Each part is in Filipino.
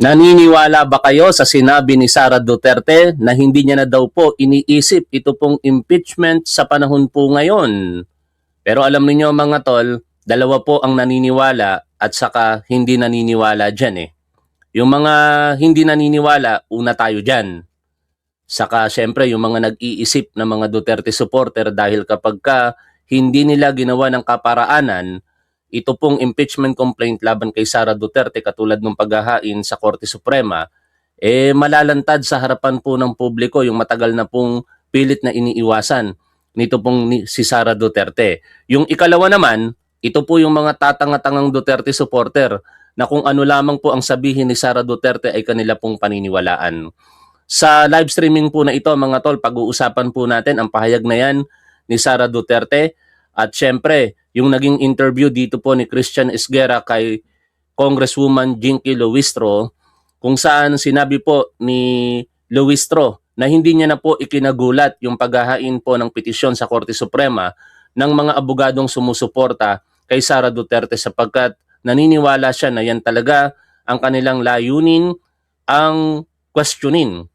Naniniwala ba kayo sa sinabi ni Sara Duterte na hindi niya na daw po iniisip ito pong impeachment sa panahon po ngayon? Pero alam niyo mga tol, dalawa po ang naniniwala at saka hindi naniniwala dyan eh. Yung mga hindi naniniwala, una tayo dyan. Saka syempre yung mga nag-iisip na mga Duterte supporter dahil kapag ka hindi nila ginawa ng kaparaanan, ito pong impeachment complaint laban kay Sara Duterte katulad ng paghahain sa Korte Suprema, malalantad sa harapan po ng publiko yung matagal na pong pilit na iniiwasan nito pong si Sara Duterte. Yung ikalawa naman, ito po yung mga tatanga-tangang Duterte supporter na kung ano lamang po ang sabihin ni Sara Duterte ay kanila pong paniniwalaan. Sa live streaming po na ito mga tol, pag-uusapan po natin ang pahayag na yan ni Sara Duterte at syempre yung naging interview dito po ni Christian Esguerra kay Congresswoman Jinky Luistro kung saan sinabi po ni Luistro na hindi niya na po ikinagulat yung paghahain po ng petisyon sa Korte Suprema ng mga abogadong sumusuporta kay Sara Duterte sapagkat naniniwala siya na yan talaga ang kanilang layunin, ang questionin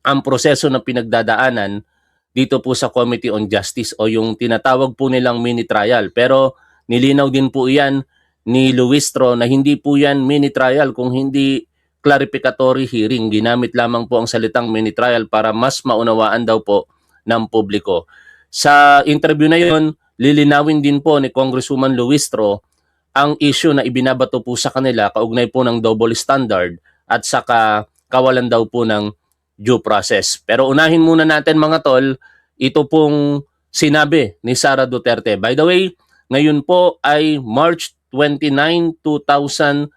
ang proseso na pinagdadaanan dito po sa Committee on Justice o yung tinatawag po nilang mini trial. Pero nilinaw din po iyan ni Luistro na hindi po yan mini trial kung hindi clarificatory hearing. Ginamit lamang po ang salitang mini trial para mas maunawaan daw po ng publiko. Sa interview na yon, lilinawin din po ni Congresswoman Luistro ang issue na ibinabato po sa kanila kaugnay po ng double standard at saka kawalan daw po ng due process. Pero unahin muna natin mga tol, ito pong sinabi ni Sara Duterte. By the way, ngayon po ay March 29, 2026.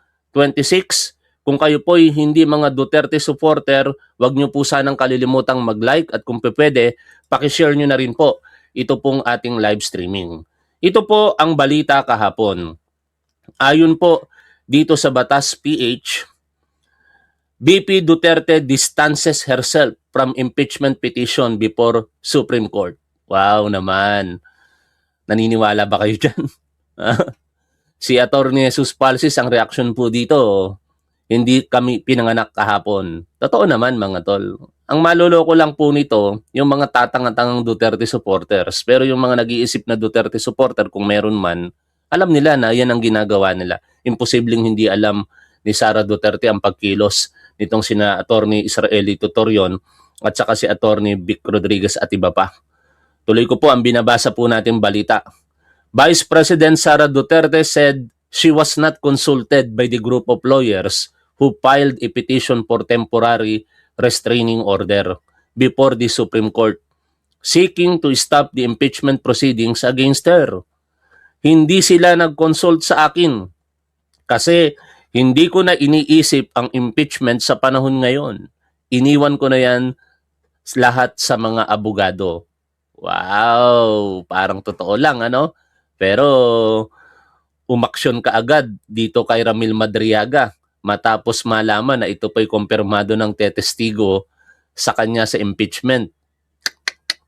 Kung kayo po ay hindi mga Duterte supporter, wag nyo po sanang kalilimutang mag-like at kung pwede, pakishare nyo na rin po ito pong ating live streaming. Ito po ang balita kahapon. Ayon po dito sa Batas PH, VP Duterte distances herself from impeachment petition before Supreme Court. Wow naman. Naniniwala ba kayo dyan? Si Atty. Jesus Palsis, ang reaction po dito, hindi kami pinanganak kahapon. Totoo naman mga tol. Ang maluloko lang po nito, yung mga tatanga-tangang Duterte supporters. Pero yung mga nag-iisip na Duterte supporter, kung meron man, alam nila na yan ang ginagawa nila. Imposibleng hindi alam ni Sara Duterte ang pagkilos nitong sina Atty. Israeli Tutorion at saka si Atty. Vic Rodriguez at iba pa. Tuloy ko po ang binabasa po natin balita. Vice President Sara Duterte said she was not consulted by the group of lawyers who filed a petition for temporary restraining order before the Supreme Court seeking to stop the impeachment proceedings against her. Hindi sila nag-consult sa akin kasi hindi ko na iniisip ang impeachment sa panahon ngayon. Iniwan ko na yan lahat sa mga abogado. Wow, parang totoo lang ano? Pero umaksyon ka agad dito kay Ramil Madriaga matapos malaman na ito pa'y kumpirmado ng tetestigo sa kanya sa impeachment.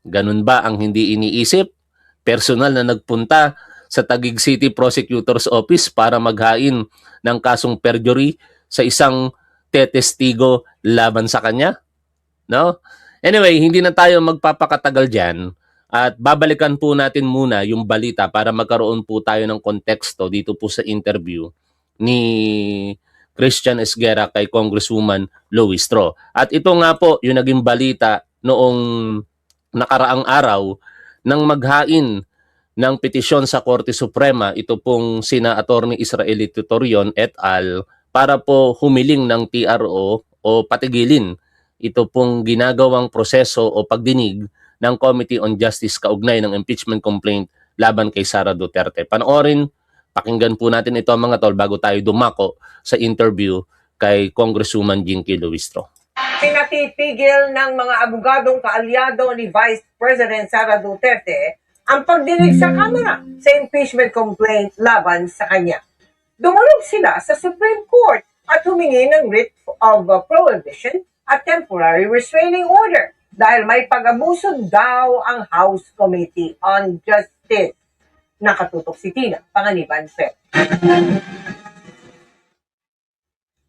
Ganun ba ang hindi iniisip? Personal na nagpunta sa Taguig City Prosecutor's Office para maghain ng kasong perjury sa isang tetestigo laban sa kanya? No? Anyway, hindi na tayo magpapakatagal dyan at babalikan po natin muna yung balita para magkaroon po tayo ng konteksto dito po sa interview ni Christian Esguerra kay Congresswoman Luistro. At ito nga po yung naging balita noong nakaraang araw nang maghain ng petisyon sa Korte Suprema, ito pong sina Atty. Israeli Tutorion et al. Para po humiling ng TRO o patigilin ito pong ginagawang proseso o pagdinig ng Committee on Justice kaugnay ng impeachment complaint laban kay Sara Duterte. Panoorin, pakinggan po natin ito mga tol bago tayo dumako sa interview kay Congresswoman Jinky Luistro. Pinatitigil ng mga abogadong kaalyado ni Vice President Sara Duterte ang pagdinig sa Kamara sa impeachment complaint laban sa kanya. Dumulog sila sa Supreme Court at humingi ng writ of prohibition at temporary restraining order dahil may pag-abuso daw ang House Committee on Justice. Nakatutok si Tina Panganiban Fe.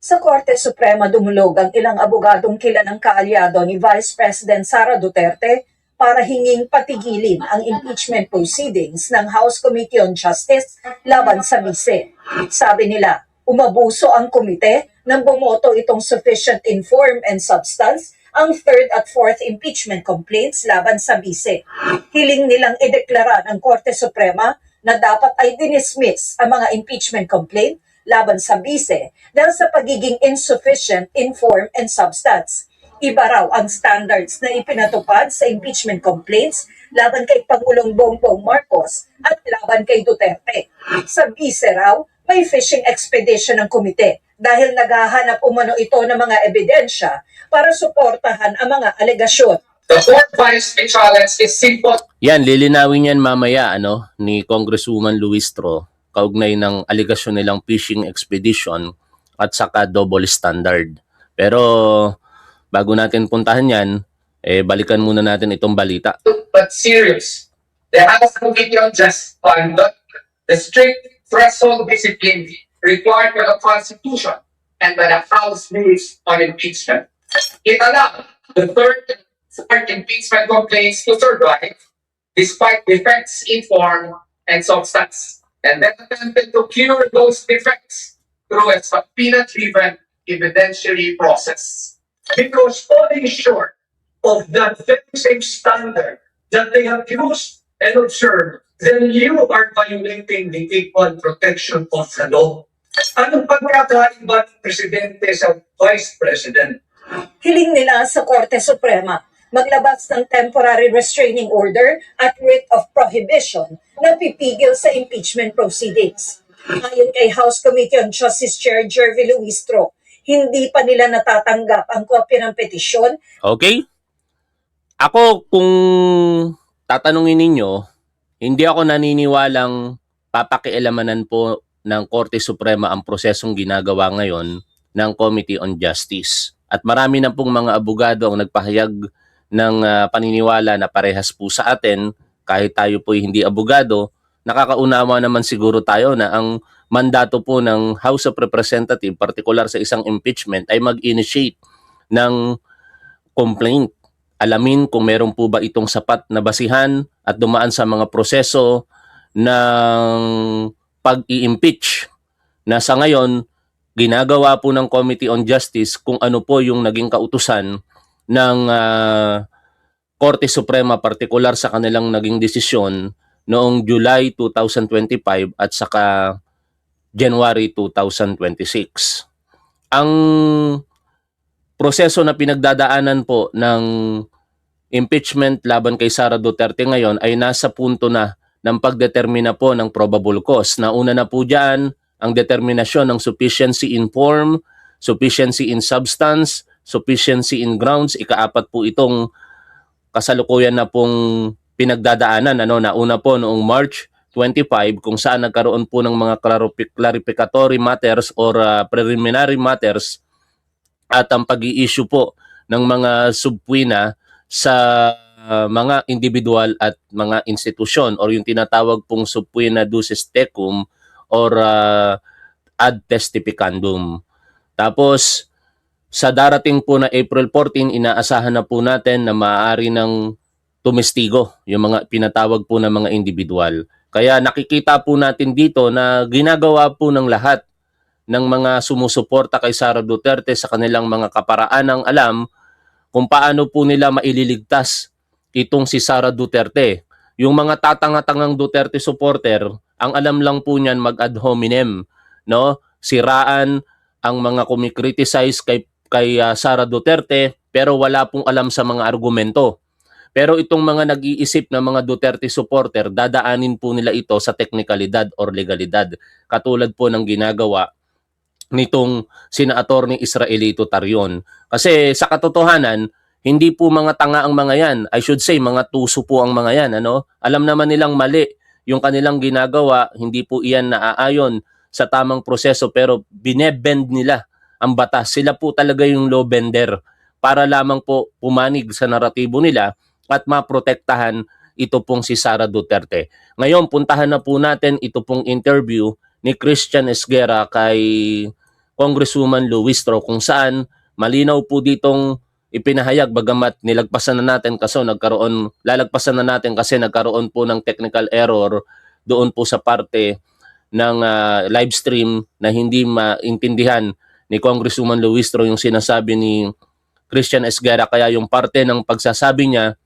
Sa Korte Suprema dumulog ang ilang abogadong kilalang kaalyado ni Vice President Sara Duterte para hinging patigilin ang impeachment proceedings ng House Committee on Justice laban sa Vice. Sabi nila, umabuso ang komite nang bumoto itong sufficient in form and substance ang third at fourth impeachment complaints laban sa Vice. Hiling nilang ideklara ng Korte Suprema na dapat ay dinismiss ang mga impeachment complaint laban sa Vice dahil sa pagiging insufficient in form and substance. Iba raw ang standards na ipinatupad sa impeachment complaints laban kay Pangulong Bongbong Marcos at laban kay Duterte. Sa Vice raw, may fishing expedition ng komite dahil naghahanap umano ito ng mga ebidensya para suportahan ang mga alegasyon. The fourth vice challenge is simple. Yan, lilinawin yan mamaya ni Congresswoman Luistro kaugnay ng aligasyon nilang fishing expedition at saka double standard. Pero bago natin puntahan yan, balikan muna natin itong balita. But serious. The House Committee on Justice conduct the strict threshold discipline required by the Constitution and by the House rules on impeachment. It allowed the third impeachment complaints to survive despite defects in form and substance, and then attempted to cure those defects through a subpoena-driven evidentiary process. Because falling short of that very same standard that they have used and observed, then you are violating the equal protection of the law. Anong pagkakaiba ng Presidente sa Vice President? Hiling nila sa Korte Suprema maglabas ng temporary restraining order at writ of prohibition na pipigil sa impeachment proceedings. Ayon kay House Committee on Justice Chair Jervy Luistro, hindi pa nila natatanggap ang kopya ng petisyon. Okay? Ako, kung tatanungin ninyo, hindi ako naniniwalang papakialamanan po ng Korte Suprema ang prosesong ginagawa ngayon ng Committee on Justice. At marami na pong mga abogado ang nagpahayag ng paniniwala na parehas po sa atin, kahit tayo po hindi abogado, nakakaunawa naman siguro tayo na ang mandato po ng House of Representatives, partikular sa isang impeachment, ay mag-initiate ng complaint. Alamin kung meron po ba itong sapat na basihan at dumaan sa mga proseso ng pag-i-impeach na sa ngayon ginagawa po ng Committee on Justice kung ano po yung naging kautusan ng Korte Suprema, partikular sa kanilang naging desisyon noong July 2025 at saka January 2026. Ang proseso na pinagdadaanan po ng impeachment laban kay Sara Duterte ngayon ay nasa punto na ng pagdetermina po ng probable cause. Nauna na po dyan ang determinasyon ng sufficiency in form, sufficiency in substance, sufficiency in grounds. Ikaapat po itong kasalukuyan na pong pinagdadaanan. Nauna po noong March 25 kung saan nagkaroon po ng mga clarificatory matters or preliminary matters at ang pag-i-issue po ng mga subpoena sa mga individual at mga institusyon or yung tinatawag pong subpoena duces tecum or ad testificandum. Tapos sa darating po na April 14, inaasahan na po natin na maaari ng tumestigo yung mga pinatawag po ng mga individual. Kaya nakikita po natin dito na ginagawa po ng lahat ng mga sumusuporta kay Sara Duterte sa kanilang mga kaparaanang alam kung paano po nila maililigtas itong si Sara Duterte. Yung mga tatanga-tangang Duterte supporter, ang alam lang po niyan mag-ad hominem, siraan ang mga kumikriticize kay Sara Duterte pero wala pong alam sa mga argumento. Pero itong mga nag-iisip na mga Duterte supporter, dadaanin po nila ito sa teknikalidad or legalidad. Katulad po ng ginagawa nitong sina Attorney Israelito Tarion. Kasi sa katotohanan, hindi po mga tanga ang mga yan. I should say, mga tuso po ang mga yan. Alam naman nilang mali yung kanilang ginagawa, hindi po iyan naaayon sa tamang proseso pero binebend nila ang batas. Sila po talaga yung law bender para lamang po pumanig sa naratibo nila at maprotektahan ito pong si Sara Duterte. Ngayon, puntahan na po natin ito pong interview ni Christian Esguerra kay Congresswoman Luistro, kung saan malinaw po ditong ipinahayag, bagamat lalagpasan na natin kasi nagkaroon po ng technical error doon po sa parte ng live stream na hindi maintindihan ni Congresswoman Luistro yung sinasabi ni Christian Esguerra, kaya yung parte ng pagsasabi niya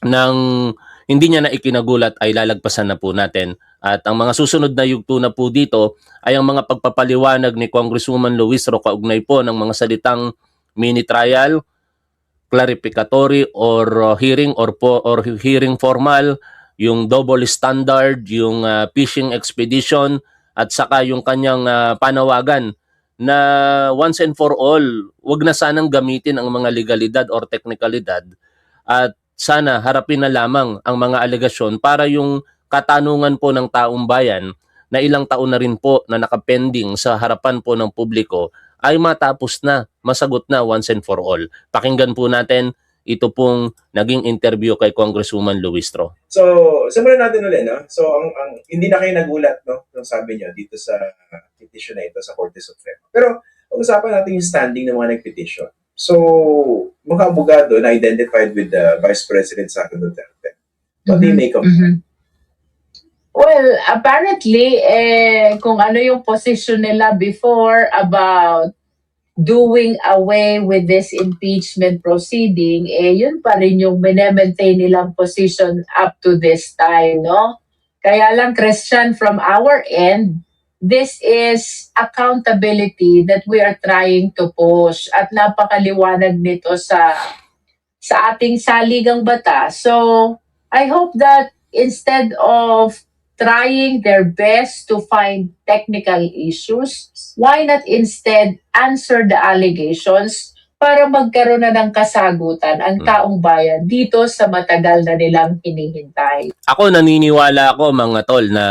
ng hindi niya na ikinagulat ay lalagpasan na po natin. At ang mga susunod na yugto na po dito ay ang mga pagpapaliwanag ni Congresswoman Luistro kaugnay po ng mga salitang mini trial, clarificatory or hearing or hearing formal, yung double standard, yung fishing expedition, at saka yung kanyang panawagan na once and for all, wag na sanang gamitin ang mga legalidad or teknikalidad at sana harapin na lamang ang mga alegasyon para yung katanungan po ng taong bayan na ilang taon na rin po na nakapending sa harapan po ng publiko ay matapos na, masagot na once and for all. Pakinggan po natin ito pong naging interview kay Congresswoman Luistro. So, simulan natin ulit, no? So, hindi na kayo nagulat, no? Nung sabi niyo dito sa petition na ito sa Korte Suprema. Pero, pag-usapan natin yung standing ng mga nag-petition. So, mga abogado na identified with the Vice President Sara Duterte. What do you make of that? Well, apparently, kung ano yung position nila before about doing away with this impeachment proceeding, yun pa rin yung maintain nilang position up to this time, no? Kaya lang, Christian, from our end, this is accountability that we are trying to push at napakaliwanag nito sa ating saligang batas. So, I hope that instead of trying their best to find technical issues, why not instead answer the allegations para magkaroon na ng kasagutan ang taong bayan dito sa matagal na nilang hinihintay. Ako naniniwala ako mga tol na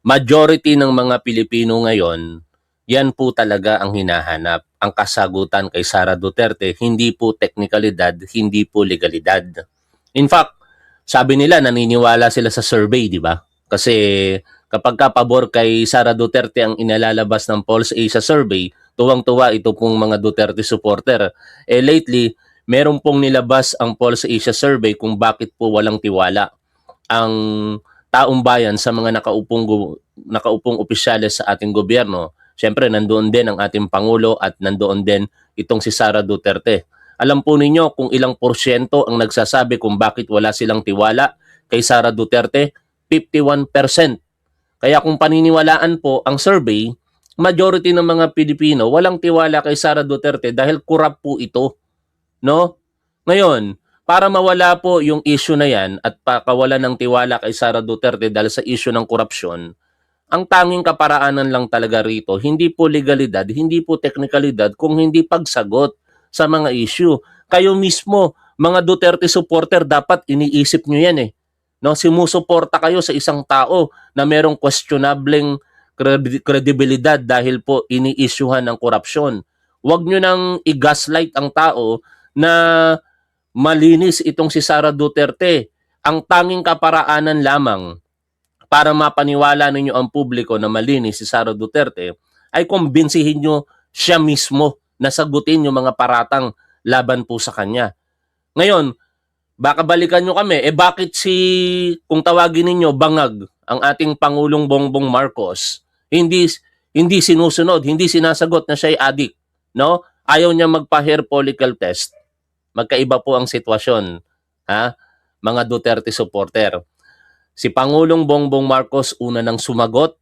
majority ng mga Pilipino ngayon, yan po talaga ang hinahanap. Ang kasagutan kay Sara Duterte, hindi po teknikalidad, hindi po legalidad. In fact, sabi nila naniniwala sila sa survey, di ba? Kasi kapag pabor kay Sara Duterte ang inalalabas ng Pulse Asia survey, tuwang-tuwa ito pong mga Duterte supporter. Lately, meron pong nilabas ang Pulse Asia survey kung bakit po walang tiwala ang taong bayan sa mga nakaupong opisyales sa ating gobyerno. Siyempre, nandoon din ang ating Pangulo at nandoon din itong si Sara Duterte. Alam po ninyo kung ilang porsyento ang nagsasabi kung bakit wala silang tiwala kay Sara Duterte? 51%. Kaya kung paniniwalaan po ang survey, majority ng mga Pilipino walang tiwala kay Sara Duterte dahil corrupt po ito. No? Ngayon, para mawala po yung issue na yan at pakawalan ng tiwala kay Sara Duterte dahil sa issue ng korupsyon, ang tanging kaparaanan lang talaga rito, hindi po legalidad, hindi po teknikalidad, kung hindi pagsagot sa mga issue. Kayo mismo, mga Duterte supporter, dapat iniisip nyo yan eh. No, sumusuporta kayo sa isang tao na merong questionableng kredibilidad dahil po ini-issuehan ng korupsyon. Huwag nyo nang i-gaslight ang tao na malinis itong si Sara Duterte. Ang tanging kaparaanan lamang para mapaniwala ninyo ang publiko na malinis si Sara Duterte ay kumbinsihin nyo siya mismo na sagutin yung mga paratang laban po sa kanya. Ngayon, baka balikan nyo kami, bakit kung tawagin ninyo bangag ang ating Pangulong Bongbong Marcos, hindi sinusunod, hindi sinasagot na siya ay addict, no? Ayaw niya magpa-hair follicle test. Magkaiba po ang sitwasyon, ha? Mga Duterte supporter. Si Pangulong Bongbong Marcos una nang sumagot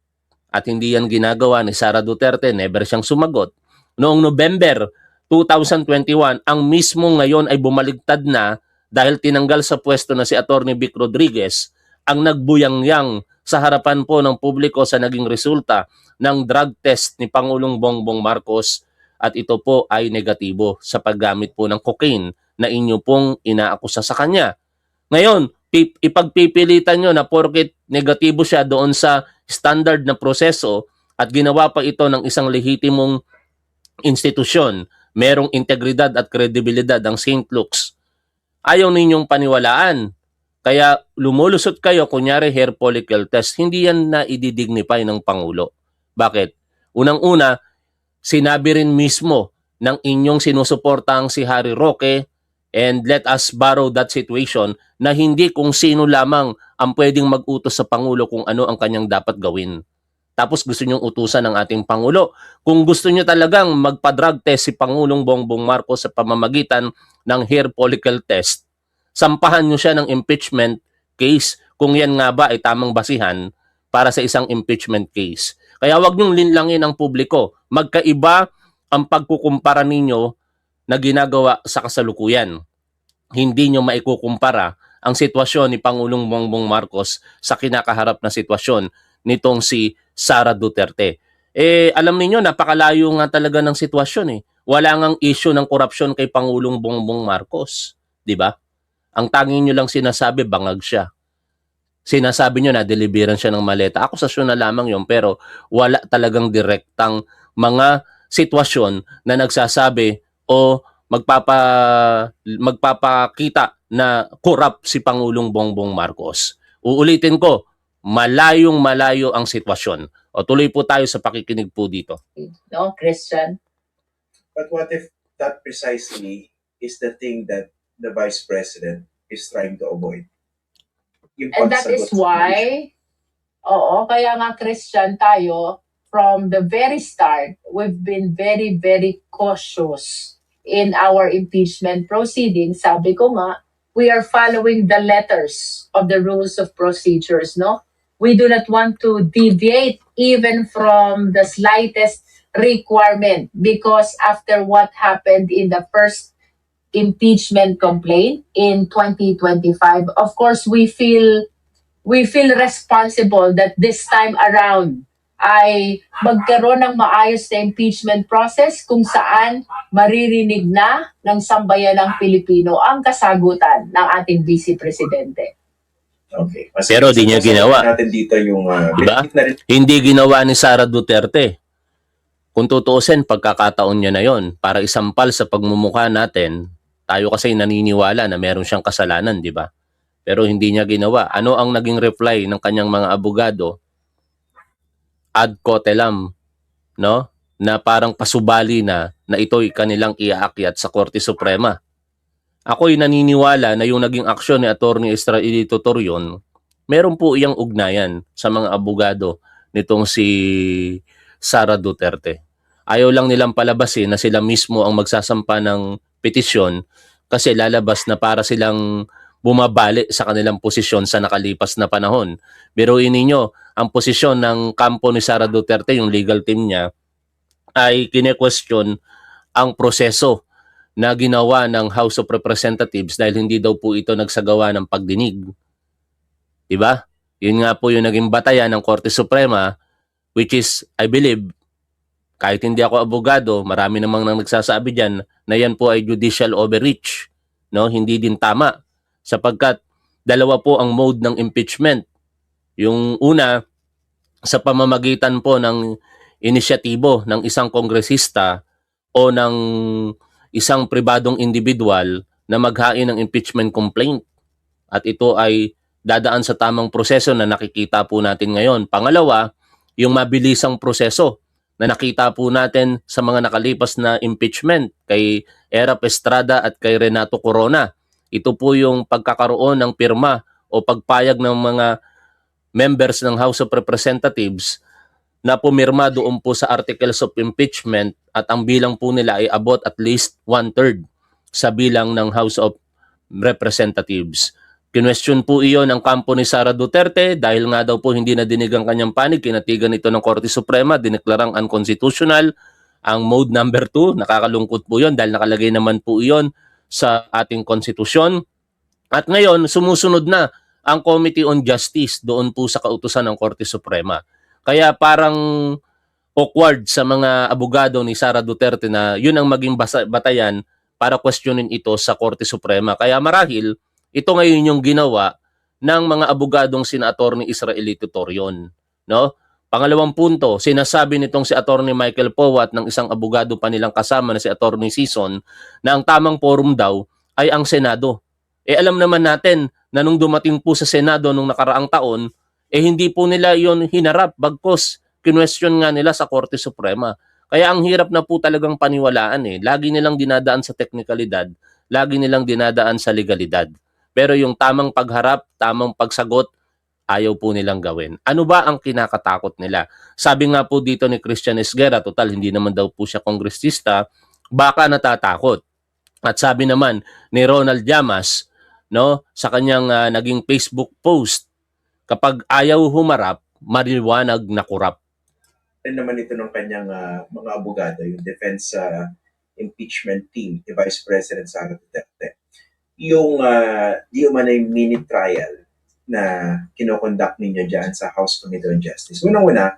at hindi yan ginagawa ni Sara Duterte, never siyang sumagot. Noong November 2021, ang mismo ngayon ay bumaligtad na dahil tinanggal sa pwesto na si Atty. Vic Rodriguez ang nagbuyangyang sa harapan po ng publiko sa naging resulta ng drug test ni Pangulong Bongbong Marcos at ito po ay negatibo sa paggamit po ng cocaine na inyo pong inaakusa sa kanya. Ngayon, ipagpipilitan nyo na porket negatibo siya doon sa standard na proseso at ginawa pa ito ng isang lehitimong institusyon, merong integridad at kredibilidad ang St. Luke's, ayaw ninyong paniwalaan. Kaya lumulusot kayo, kunyari hair follicle test, hindi yan na i-dignify ng Pangulo. Bakit? Unang-una, sinabi rin mismo ng inyong sinusuportang si Harry Roque, and let us borrow that situation, na hindi kung sino lamang ang pwedeng mag-utos sa Pangulo kung ano ang kanyang dapat gawin. Tapos gusto nyong utusan ng ating Pangulo. Kung gusto nyo talagang magpa-drug test si Pangulong Bongbong Marcos sa pamamagitan ng hair follicle test, sampahan nyo siya ng impeachment case kung yan nga ba ay tamang basihan para sa isang impeachment case. Kaya wag nyong linlangin ang publiko. Magkaiba ang pagkukumpara ninyo na ginagawa sa kasalukuyan. Hindi nyo maikukumpara ang sitwasyon ni Pangulong Bongbong Marcos sa kinakaharap na sitwasyon nitong si Sara Duterte. Alam niyo napakalayo nga talaga ng sitwasyon eh. Wala ngang issue ng korupsyon kay Pangulong Bongbong Marcos, 'di ba? Ang tanging nyo lang sinasabi, bangag siya. Sinasabi nyo na deliveran siya ng maleta. Akusasyon na lamang yun, pero wala talagang direktang mga sitwasyon na nagsasabi o magpapakita na corrupt si Pangulong Bongbong Marcos. Uulitin ko, malayong-malayo ang sitwasyon. O tuloy po tayo sa pakikinig po dito. No, Christian? But what if that precisely is the thing that the Vice President is trying to avoid? Yung And that pagsagot is sa why, kaya nga Christian tayo, from the very start, we've been very, very cautious in our impeachment proceedings. Sabi ko nga, we are following the letters of the rules of procedures, no? We do not want to deviate even from the slightest requirement, because after what happened in the first impeachment complaint in 2025, of course we feel responsible that this time around ay magkaroon ng maayos na impeachment process kung saan maririnig na ng sambayan ng Pilipino ang kasagutan ng ating Vice Presidente. Okay. Pero di niya ginawa. Natin dito yung Diba? binanggit na rin Hindi ginawa ni Sara Duterte. Kung tutuusin, pagkakataon niya na yon para isampal sa pagmumukha natin. Tayo kasi naniniwala na meron siyang kasalanan, di ba? Pero hindi niya ginawa. Ano ang naging reply ng kanyang mga abogado? Ad cotelem, no? Na parang pasubali na ito'y kanilang iaakyat sa Korte Suprema. Ako'y naniniwala na yung naging aksyon ni Atty. Israelito Torion, meron po iyang ugnayan sa mga abogado nitong si Sara Duterte. Ayaw lang nilang palabasin na sila mismo ang magsasampa ng petisyon kasi lalabas na para silang bumabali sa kanilang posisyon sa nakalipas na panahon. Biruin ninyo, ang posisyon ng kampo ni Sara Duterte, yung legal team niya, ay kine-question ang proseso na ginawa ng House of Representatives dahil hindi daw po ito nagsagawa ng pagdinig. Diba? Yun nga po yung naging batayan ng Korte Suprema, which is, I believe, kahit hindi ako abogado, marami namang nang nagsasabi dyan na yan po ay judicial overreach. No? Hindi din tama. Sapagkat dalawa po ang mode ng impeachment. Yung una, sa pamamagitan po ng inisyatibo ng isang kongresista o ng isang pribadong individual na maghain ng impeachment complaint. At ito ay dadaan sa tamang proseso na nakikita po natin ngayon. Pangalawa, yung mabilisang proseso na nakita po natin sa mga nakalipas na impeachment kay Erap Estrada at kay Renato Corona. Ito po yung pagkakaroon ng pirma o pagpayag ng mga members ng House of Representatives na pumirma doon po sa articles of impeachment at ang bilang po nila ay abot at least 1/3 sa bilang ng House of Representatives. Kinwestiyon po iyon ang kampo ni Sara Duterte dahil nga daw po hindi na dinig ang kanyang panig, kinatigan ito ng Korte Suprema, dineklarang unconstitutional ang mode number 2. Nakakalungkot po yun dahil nakalagay naman po iyon sa ating konstitusyon. At ngayon, sumusunod na ang Committee on Justice doon po sa kautusan ng Korte Suprema. Kaya parang awkward sa mga abogado ni Sara Duterte na yun ang maging batayan para questionin ito sa Korte Suprema. Kaya marahil, ito ngayon yung ginawa ng mga abogadong sina Atty. Israelito Torion. No? Pangalawang punto, sinasabi nitong si Atty. Michael Powat ng isang abogado pa nilang kasama na si Atty. Sison na ang tamang forum daw ay ang Senado. Alam naman natin na nung dumating po sa Senado nung nakaraang taon, hindi po nila yon hinarap bagkos kinwestiyon nga nila sa Korte Suprema. Kaya ang hirap na po talagang paniwalaan eh. Lagi nilang dinadaan sa teknikalidad, lagi nilang dinadaan sa legalidad. Pero yung tamang pagharap, tamang pagsagot, ayaw po nilang gawin. Ano ba ang kinakatakot nila? Sabi nga po dito ni Christian Esguerra, total hindi naman daw po siya kongresista, baka natatakot. At sabi naman ni Ronald Llamas, no, sa kanyang naging Facebook post, kapag ayaw humarap, maliwanag na kurap. Naman ito ng kanyang mga abogado, yung defense impeachment team ni Vice President Sara Duterte. Yung di umanay mini trial na kinokonduct ninyo dyan sa House Committee on Justice. Unang-una,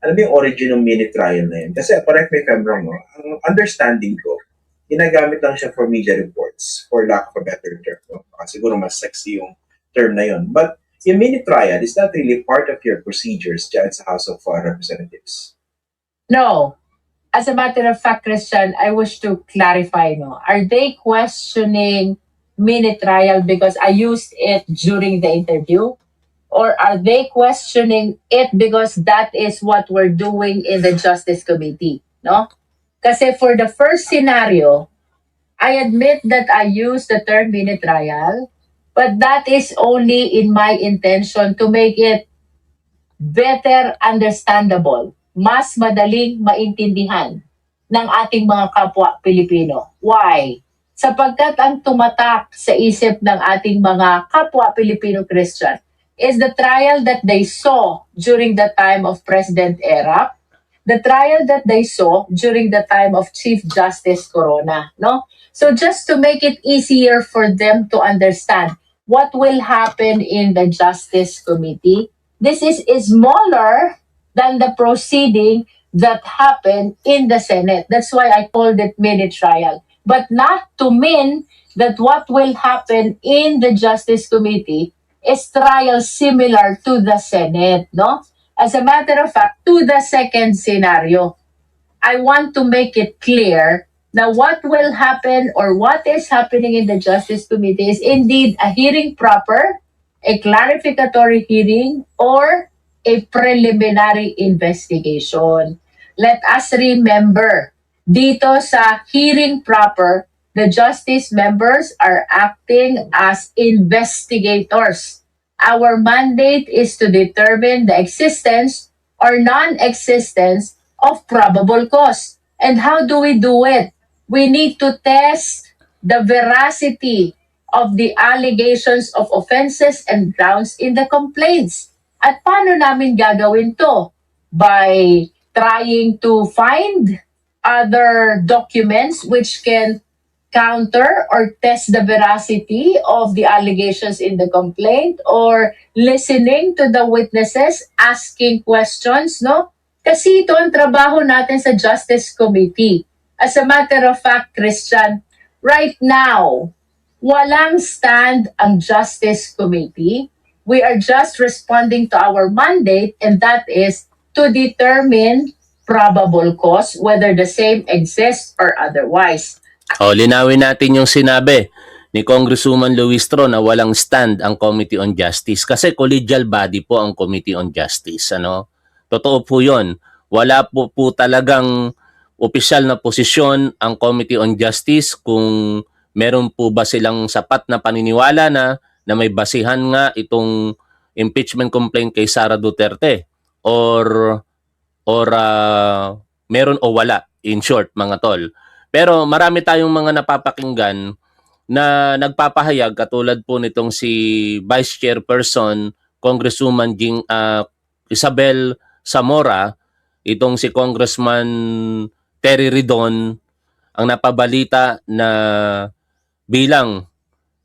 ano ba yung origin ng mini trial na yun? Kasi, correct me if I'm wrong, no? Ang understanding ko, ginagamit lang siya for media reports, for lack of a better term. No? Siguro mas sexy yung term na yun. But yung mini trial is not really part of your procedures dyan sa House of Representatives. No. As a matter of fact, Christian, I wish to clarify, no. Are they questioning mini trial because I used it during the interview? Or are they questioning it because that is what we're doing in the Justice Committee, no? Kasi for the first scenario, I admit that I used the term mini trial, but that is only in my intention to make it better understandable, mas madaling maintindihan ng ating mga kapwa Pilipino. Why? Sapagkat ang tumatak sa isip ng ating mga kapwa Pilipino Christian is the trial that they saw during the time of President Erap, the trial that they saw during the time of Chief Justice Corona, no? So just to make it easier for them to understand what will happen in the Justice Committee, this is smaller than the proceeding that happened in the Senate. That's why I called it mini trial. But not to mean that what will happen in the Justice Committee is trial similar to the Senate, no? As a matter of fact, to the second scenario, I want to make it clear na what will happen or what is happening in the Justice Committee is indeed a hearing proper, a clarificatory hearing, or a preliminary investigation. Let us remember, dito sa hearing proper, the justice members are acting as investigators. Our mandate is to determine the existence or non-existence of probable cause. And how do we do it? We need to test the veracity of the allegations of offenses and grounds in the complaints. At paano namin gagawin to? By trying to find other documents which can counter or test the veracity of the allegations in the complaint, or listening to the witnesses, asking questions, no? Kasi ito ang trabaho natin sa Justice Committee. As a matter of fact, Christian, right now, walang stand ang Justice Committee. We are just responding to our mandate, and that is to determine probable cause, whether the same exists or otherwise. O, linawin natin yung sinabi ni Congresswoman Luistro na walang stand ang Committee on Justice kasi collegial body po ang Committee on Justice. Ano? Totoo po yun. Wala po talagang opisyal na posisyon ang Committee on Justice kung meron po ba silang sapat na paniniwala na may basihan nga itong impeachment complaint kay Sara Duterte or meron o wala, in short mga tol. Pero marami tayong mga napapakinggan na nagpapahayag katulad po nitong si Vice Chairperson Congresswoman Isabel Zamora, itong si Congressman Terry Ridon, ang napabalita na bilang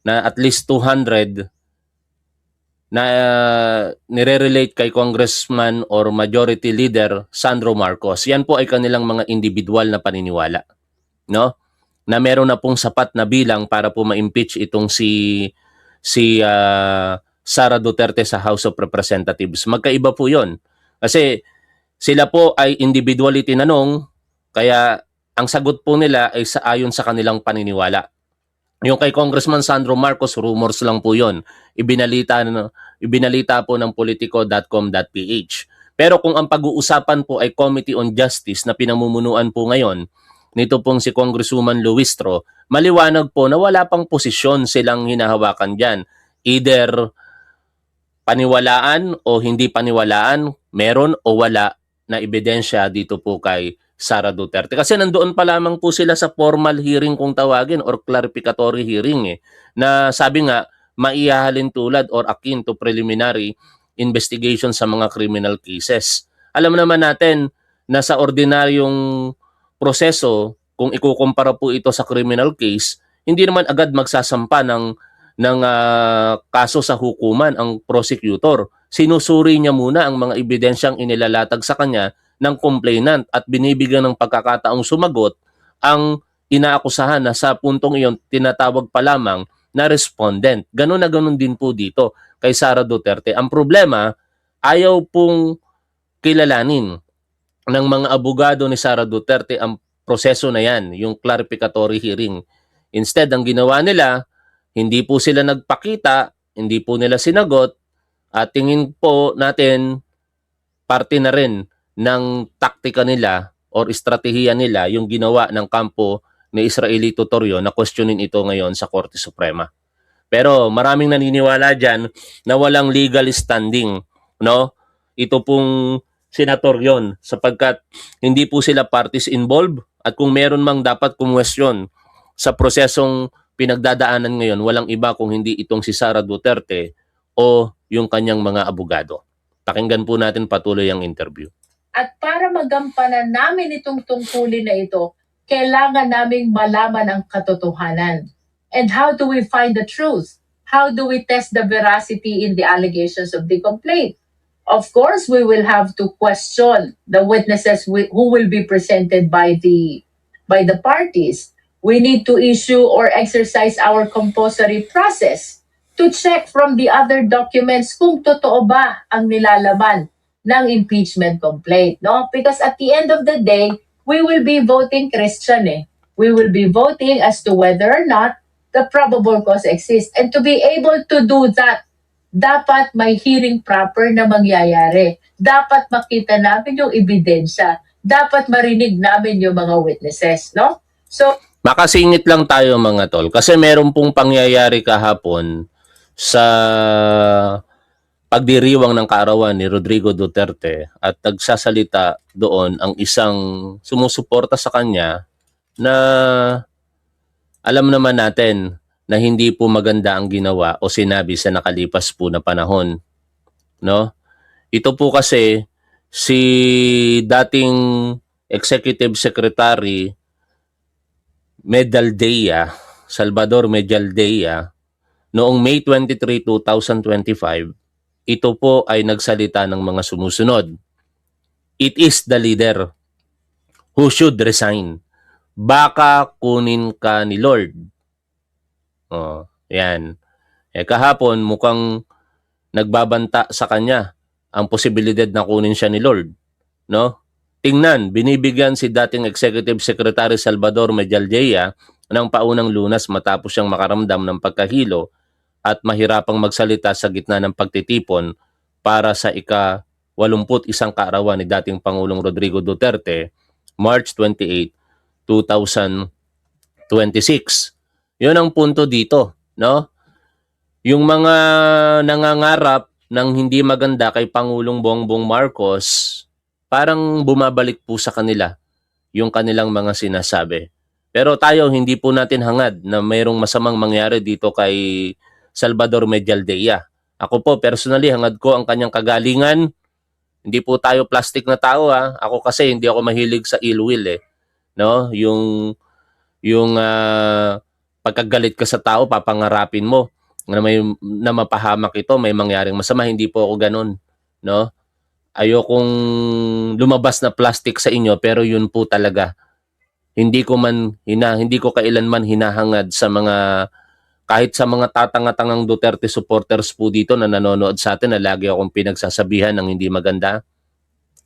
na at least 200 na nire-relate kay Congressman or Majority Leader Sandro Marcos. Yan po ay kanilang mga individual na paniniwala, no? Na meron na pong sapat na bilang para po ma-impeach itong si Sara Duterte sa House of Representatives. Magkaiba po 'yon. Kasi sila po ay individually tinanong, kaya ang sagot po nila ay ayon sa kanilang paniniwala. Yung kay Congressman Sandro Marcos, rumors lang po 'yon. Ibinalita po ng politico.com.ph. Pero kung ang pag-uusapan po ay Committee on Justice na pinamumunuan po ngayon nito pong si Congresswoman Luistro, maliwanag po na wala pang posisyon silang hinahawakan dyan. Either paniwalaan o hindi paniwalaan, meron o wala na ebidensya dito po kay Sara Duterte. Kasi nandoon pa lamang po sila sa formal hearing kung tawagin or clarificatory hearing na sabi nga, maihahalin tulad or akin to preliminary investigation sa mga criminal cases. Alam naman natin na sa ordinaryong proseso, kung ikukumpara po ito sa criminal case, hindi naman agad magsasampa ng kaso sa hukuman ang prosecutor. Sinusuri niya muna ang mga ebidensyang inilalatag sa kanya ng complainant at binibigyan ng pagkakataong sumagot ang inaakusahan na sa puntong iyon tinatawag pa lamang na respondent. Ganun na ganun din po dito kay Sara Duterte. Ang problema, ayaw pong kilalanin ng mga abogado ni Sara Duterte ang proseso na yan, yung clarificatory hearing. Instead, ang ginawa nila, hindi po sila nagpakita, hindi po nila sinagot, at tingin po natin parte na rin ng taktika nila or estratehiya nila yung ginawa ng kampo ni Israelito Torrio na questionin ito ngayon sa Korte Suprema. Pero maraming naniniwala dyan na walang legal standing, no? Ito pong senator yon sapagkat hindi po sila parties involved at kung meron mang dapat kumwestiyon sa prosesong pinagdadaanan ngayon, walang iba kung hindi itong si Sara Duterte o yung kanyang mga abogado. Pakinggan po natin patuloy ang interview. At para magampanan namin itong tungkulin na ito, kailangan naming malaman ang katotohanan. And how do we find the truth? How do we test the veracity in the allegations of the complaint? Of course, we will have to question the witnesses who will be presented by the parties. We need to issue or exercise our compulsory process to check from the other documents kung totoo ba ang nilalaman ng impeachment complaint, no? Because at the end of the day, we will be voting Christian. We will be voting as to whether or not the probable cause exists. And to be able to do that, dapat may hearing proper na mangyayari. Dapat makita namin yung ebidensya. Dapat marinig namin yung mga witnesses, no? So, Makasingit lang tayo mga tol kasi meron pong pangyayari kahapon sa pagdiriwang ng kaarawan ni Rodrigo Duterte at nagsasalita doon ang isang sumusuporta sa kanya na alam naman natin na hindi po maganda ang ginawa o sinabi sa nakalipas po na panahon, no? Ito po kasi si dating Executive Secretary Medaldea, Salvador Medaldea, noong May 23, 2025, ito po ay nagsalita ng mga sumusunod. It is the leader who should resign. Baka kunin ka ni Lord. Oh, yan. Kahapon mukhang nagbabanta sa kanya ang posibilidad na kunin siya ni Lord, no? Tingnan, binibigyan si dating Executive Secretary Salvador Medaldea ng paunang lunas matapos siyang makaramdam ng pagkahilo at mahirapang magsalita sa gitna ng pagtitipon para sa ika-81 kaarawan ni dating Pangulong Rodrigo Duterte, March 28, 2026. Yun ang punto dito, no? Yung mga nangangarap ng hindi maganda kay Pangulong Bongbong Marcos, parang bumabalik po sa kanila yung kanilang mga sinasabi. Pero tayo, hindi po natin hangad na mayroong masamang mangyari dito kay Salvador Medaldea. Ako po, personally, hangad ko ang kanyang kagalingan. Hindi po tayo plastic na tao, ha. Ako kasi, hindi ako mahilig sa ill will, no? Yung pagkagalit ka sa tao, papangarapin mo na mapahamak ito, may mangyaring masama. Hindi po ako ganun, no? Ayokong lumabas na plastic sa inyo, pero yun po talaga. Hindi ko kailanman hinahangad sa mga, kahit sa mga tatanga-tangang Duterte supporters po dito na nanonood sa atin na lagi akong pinagsasabihan ng hindi maganda.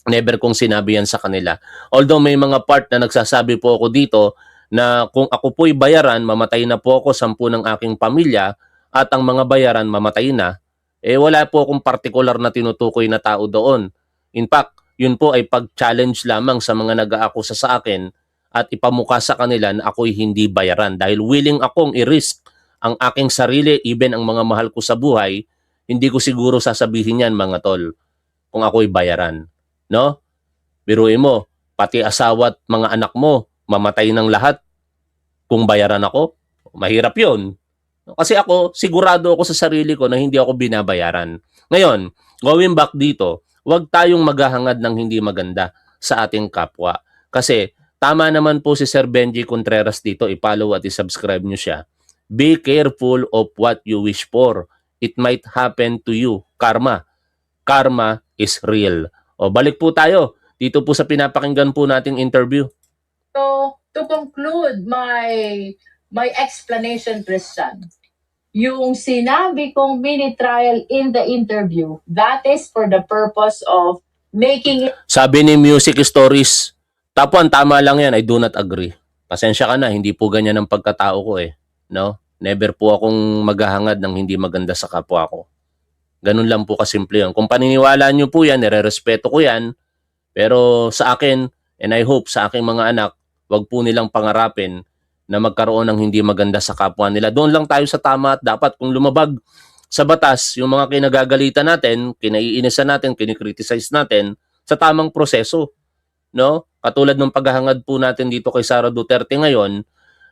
Never kong sinabi yan sa kanila. Although may mga part na nagsasabi po ako dito na kung ako po'y bayaran, mamatay na po ako, 10 ng aking pamilya, at ang mga bayaran mamatay na, wala po akong partikular na tinutukoy na tao doon. In fact, yun po ay pag-challenge lamang sa mga nag-aakusa sa akin at ipamukha sa kanila na ako'y hindi bayaran. Dahil willing akong i-risk ang aking sarili, even ang mga mahal ko sa buhay, hindi ko siguro sasabihin yan mga tol kung ako'y bayaran. No? Biruin mo, pati asawa at mga anak mo, mamatay ng lahat kung bayaran ako. Mahirap yun. Kasi ako, sigurado ako sa sarili ko na hindi ako binabayaran. Ngayon, going back dito, huwag tayong maghahangad ng hindi maganda sa ating kapwa. Kasi tama naman po si Sir Benji Contreras dito, i-follow at i-subscribe nyo siya. Be careful of what you wish for. It might happen to you. Karma. Karma is real. O balik po tayo dito po sa pinapakinggan po nating interview. So, to conclude my explanation, Christian, yung sinabi kong mini trial in the interview, that is for the purpose of making it Sabi ni Music Stories, Tapuan, tama lang yan, I do not agree. Pasensya ka na, hindi po ganyan ang pagkatao ko eh. No? Never po akong maghahangad ng hindi maganda sa kapwa ko. Ganun lang po kasimple yun. Kung paniniwala nyo po yan, nirerespeto ko yan. Pero sa akin, and I hope sa aking mga anak, wag po nilang pangarapin na magkaroon ng hindi maganda sa kapwa nila. Doon lang tayo sa tama at dapat kung lumabag sa batas, yung mga kinagagalitan natin, kinaiinisan natin, kinikriticize natin, sa tamang proseso. No? Katulad ng paghahangad po natin dito kay Sara Duterte ngayon,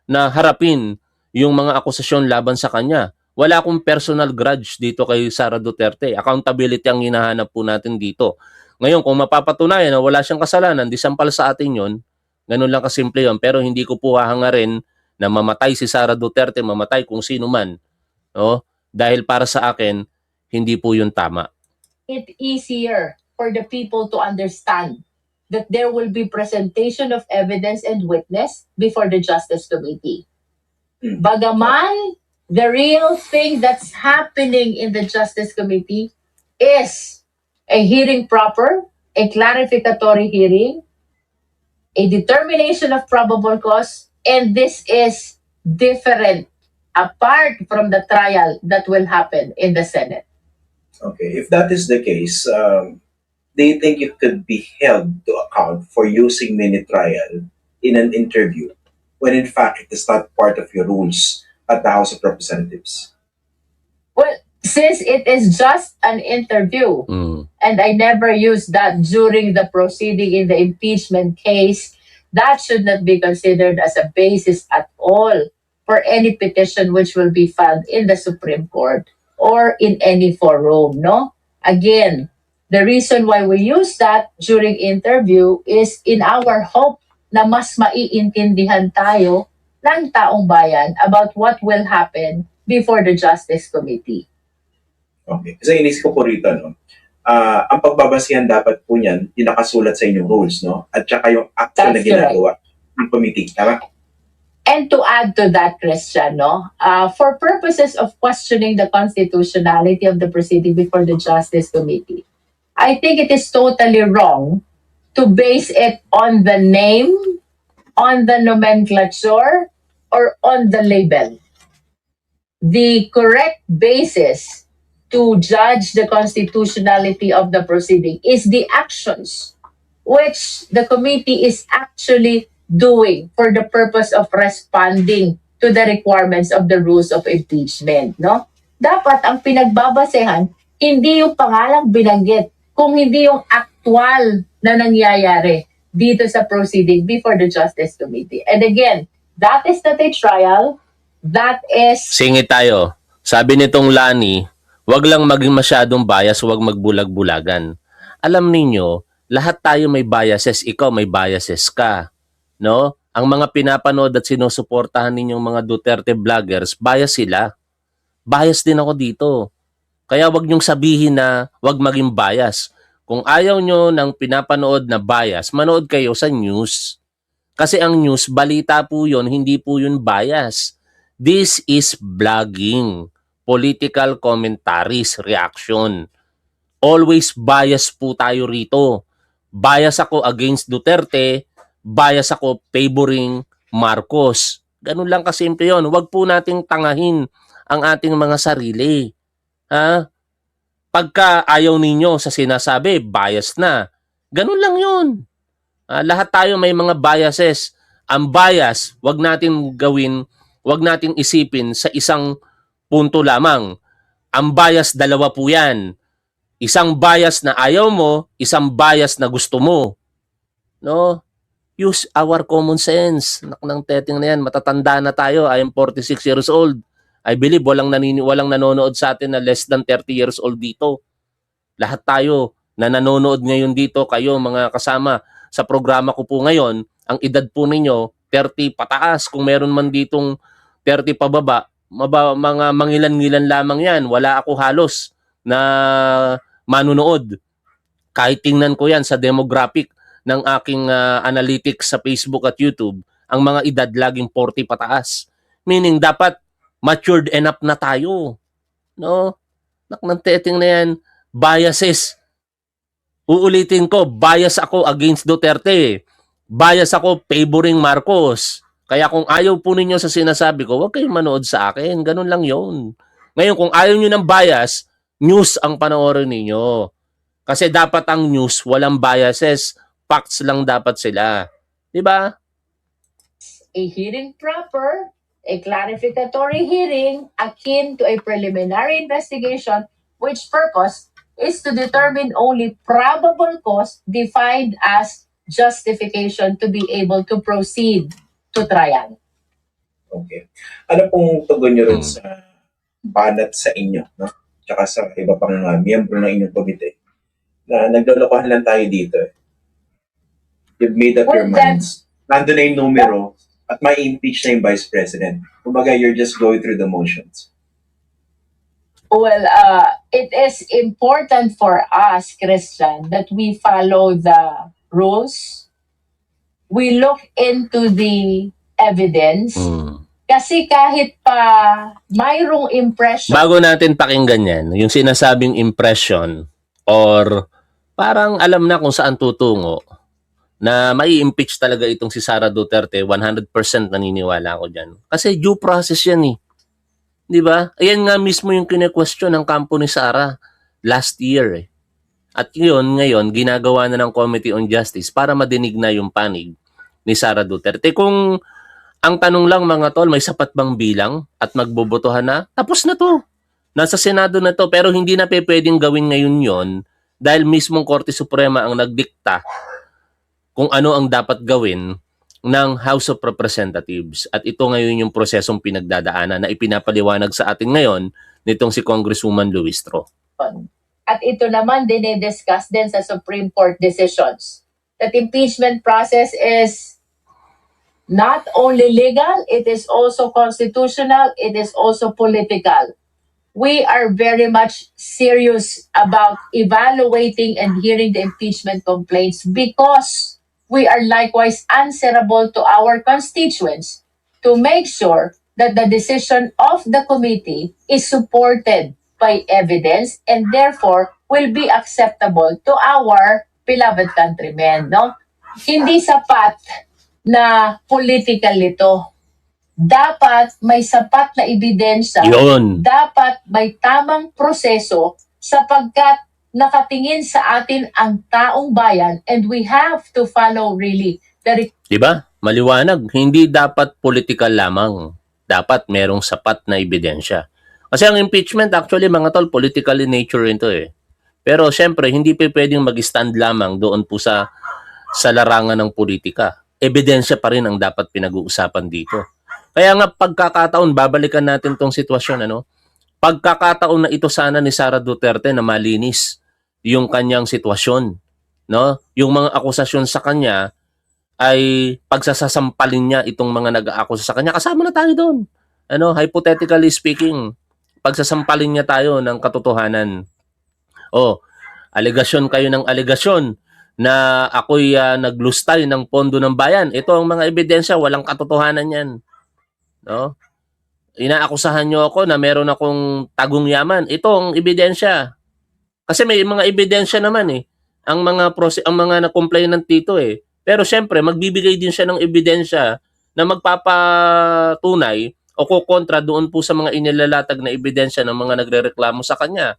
na harapin yung mga akusasyon laban sa kanya. Wala akong personal grudge dito kay Sara Duterte. Accountability ang hinahanap po natin dito. Ngayon, kung mapapatunayan na wala siyang kasalanan, disampal sa atin yon, ganun lang kasimple yon. Pero hindi ko po hahangarin na mamatay si Sara Duterte, mamatay kung sino man. No? Dahil para sa akin, hindi po yun tama. it easier for the people to understand that there will be presentation of evidence and witness before the Justice Committee. Bagaman, the real thing that's happening in the Justice Committee is a hearing proper, a clarificatory hearing, a determination of probable cause, and this is different apart from the trial that will happen in the Senate. Okay, if that is the case, do you think it could be held to account for using mini trial in an interview when in fact it is not part of your rules at the House of Representatives? Well, since it is just an interview, Mm. and I never used that during the proceeding in the impeachment case, that should not be considered as a basis at all for any petition which will be filed in the Supreme Court or in any forum, no? Again, the reason why we use that during interview is in our hope na mas maiintindihan tayo ng taong bayan about what will happen before the Justice Committee. Okay, kasi inisip ko po rito, no? Ang pagbabasihan dapat po niyan, yung nakasulat sa inyong rules, no? At saka yung actual na That's correct. ginagawa ng committee, tama? And to add to that, Christian, no, for purposes of questioning the constitutionality of the proceeding before the Justice Committee, I think it is totally wrong to base it on the name, on the nomenclature, or on the label. The correct basis to judge the constitutionality of the proceeding is the actions which the committee is actually doing for the purpose of responding to the requirements of the rules of impeachment, no? Dapat ang pinagbabasehan hindi yung pangalang binanggit, kung hindi yung actual na nangyayari dito sa proceeding before the Justice Committee. And again, that is not a trial, that is Singit tayo. Sabi nitong Lani, wag lang maging masyadong bias, wag magbulag-bulagan. Alam ninyo, lahat tayo may biases, ikaw may biases ka. No? Ang mga pinapanood at sinusuportahan ninyong mga Duterte vloggers, bias sila. Bias din ako dito. Kaya wag niyong sabihin na wag maging bias. Kung ayaw nyo ng pinapanood na bias, manood kayo sa news. Kasi ang news, balita po yun, hindi po yun bias. This is vlogging, political commentaries, reaction. Always bias po tayo rito. Bias ako against Duterte, bias ako favoring Marcos. Ganun lang kasimple yun. Huwag po nating tangahin ang ating mga sarili. Ha? Pagka ayaw ninyo sa sinasabi, bias na. Ganun lang yun. Lahat tayo may mga biases. Ang bias, wag natin gawin, wag natin isipin sa isang punto lamang. Ang bias, dalawa po yan. Isang bias na ayaw mo, isang bias na gusto mo. No? Use our common sense. Ng teteng na yan, matatanda na tayo. I am 46 years old. I believe walang nanonood sa atin na less than 30 years old dito. Lahat tayo na nanonood ngayon dito, kayo mga kasama sa programa ko po ngayon, ang edad po ninyo, 30 pataas. Kung meron man ditong 30 pababa, mga mangilan-ngilan lamang yan. Wala ako halos na manunood. Kahit tingnan ko yan sa demographic ng aking analytics sa Facebook at YouTube, ang mga edad laging 40 pataas. Meaning, dapat matured enough na tayo. No? Ng teteng na yan, biases. Uulitin ko, bias ako against Duterte. Bias ako favoring Marcos. Kaya kung ayaw po ninyo sa sinasabi ko, huwag kayong manood sa akin. Ganun lang yun. Ngayon, kung ayaw nyo ng bias, news ang panoorin ninyo. Kasi dapat ang news, walang biases. Facts lang dapat sila. Diba? A hearing proper, a clarificatory hearing akin to a preliminary investigation, which purpose is to determine only probable cause defined as justification to be able to proceed to trial. Okay. Ano pong tugon nyo rin sa banat sa inyo, no? Tsaka sa iba pang miyembro ng inyong komite na naglolokohan lang tayo dito. You've made up your Well, minds. Nandun na yung numero at may impeach na yung Vice President. Kumbaga, you're just going through the motions. Well, it is important for us, Christian, that we follow the rules. We look into the evidence. Kasi kahit pa mayroong impression, Bago natin pakinggan yan, yung sinasabing impression or parang alam na kung saan tutungo na mai-impeach talaga itong si Sara Duterte, 100% naniniwala ako dyan. Kasi due process yan eh. Di ba? Ayan nga mismo yung kine-question ng kampo ni Sara last year eh. At yun, ngayon, ginagawa na ng Committee on Justice para madinig na yung panig ni Sara Duterte. Kung ang tanong lang mga tol, may sapat bang bilang at magbobotohan na? Tapos na to. Nasa Senado na to, pero hindi na pwedeng gawin ngayon yon dahil mismong Korte Suprema ang nagdikta kung ano ang dapat gawin ng House of Representatives. At ito ngayon yung prosesong pinagdadaanan na ipinapaliwanag sa atin ngayon nitong si Congresswoman Luistro. at ito naman dinidiscuss din sa Supreme Court decisions. That impeachment process is not only legal, it is also constitutional, it is also political. We are very much serious about evaluating and hearing the impeachment complaints because we are likewise answerable to our constituents to make sure that the decision of the committee is supported by evidence and therefore will be acceptable to our beloved countrymen. No? Hindi sapat na political ito. Dapat may sapat na ebidensya. Yun. Dapat may tamang proseso sapagkat nakatingin sa atin ang taong bayan and we have to follow really the Diba? Maliwanag. Hindi dapat political lamang. Dapat merong sapat na ebidensya. Kasi ang impeachment actually mga tol, political in nature ito eh. Pero syempre, hindi pa pwedeng mag-stand lamang doon po sa larangan ng politika. Ebidensya pa rin ang dapat pinag-uusapan dito. Kaya nga pagkakataon, babalikan natin tong sitwasyon, ano? Pagkakataon na ito sana ni Sara Duterte na malinis yung kanyang sitwasyon, no? Yung mga akusasyon sa kanya ay pagsasasampalin niya itong mga nag-aakusa sa kanya. Kasama na tayo doon. Ano, hypothetically speaking, pagsasampalin niya tayo ng katotohanan. Oh, alegasyon kayo ng alegasyon na ako'y naglustay ng pondo ng bayan. Ito ang mga ebidensya, walang katotohanan yan. No? Inaakusahan nyo ako na meron akong tagong yaman. Ito ang ebidensya. Kasi may mga ebidensya naman eh. Ang mga na-complainant dito eh. Pero syempre, magbibigay din siya ng ebidensya na magpapatunay o kukontra doon po sa mga inilalatag na ebidensya ng mga nagrereklamo sa kanya.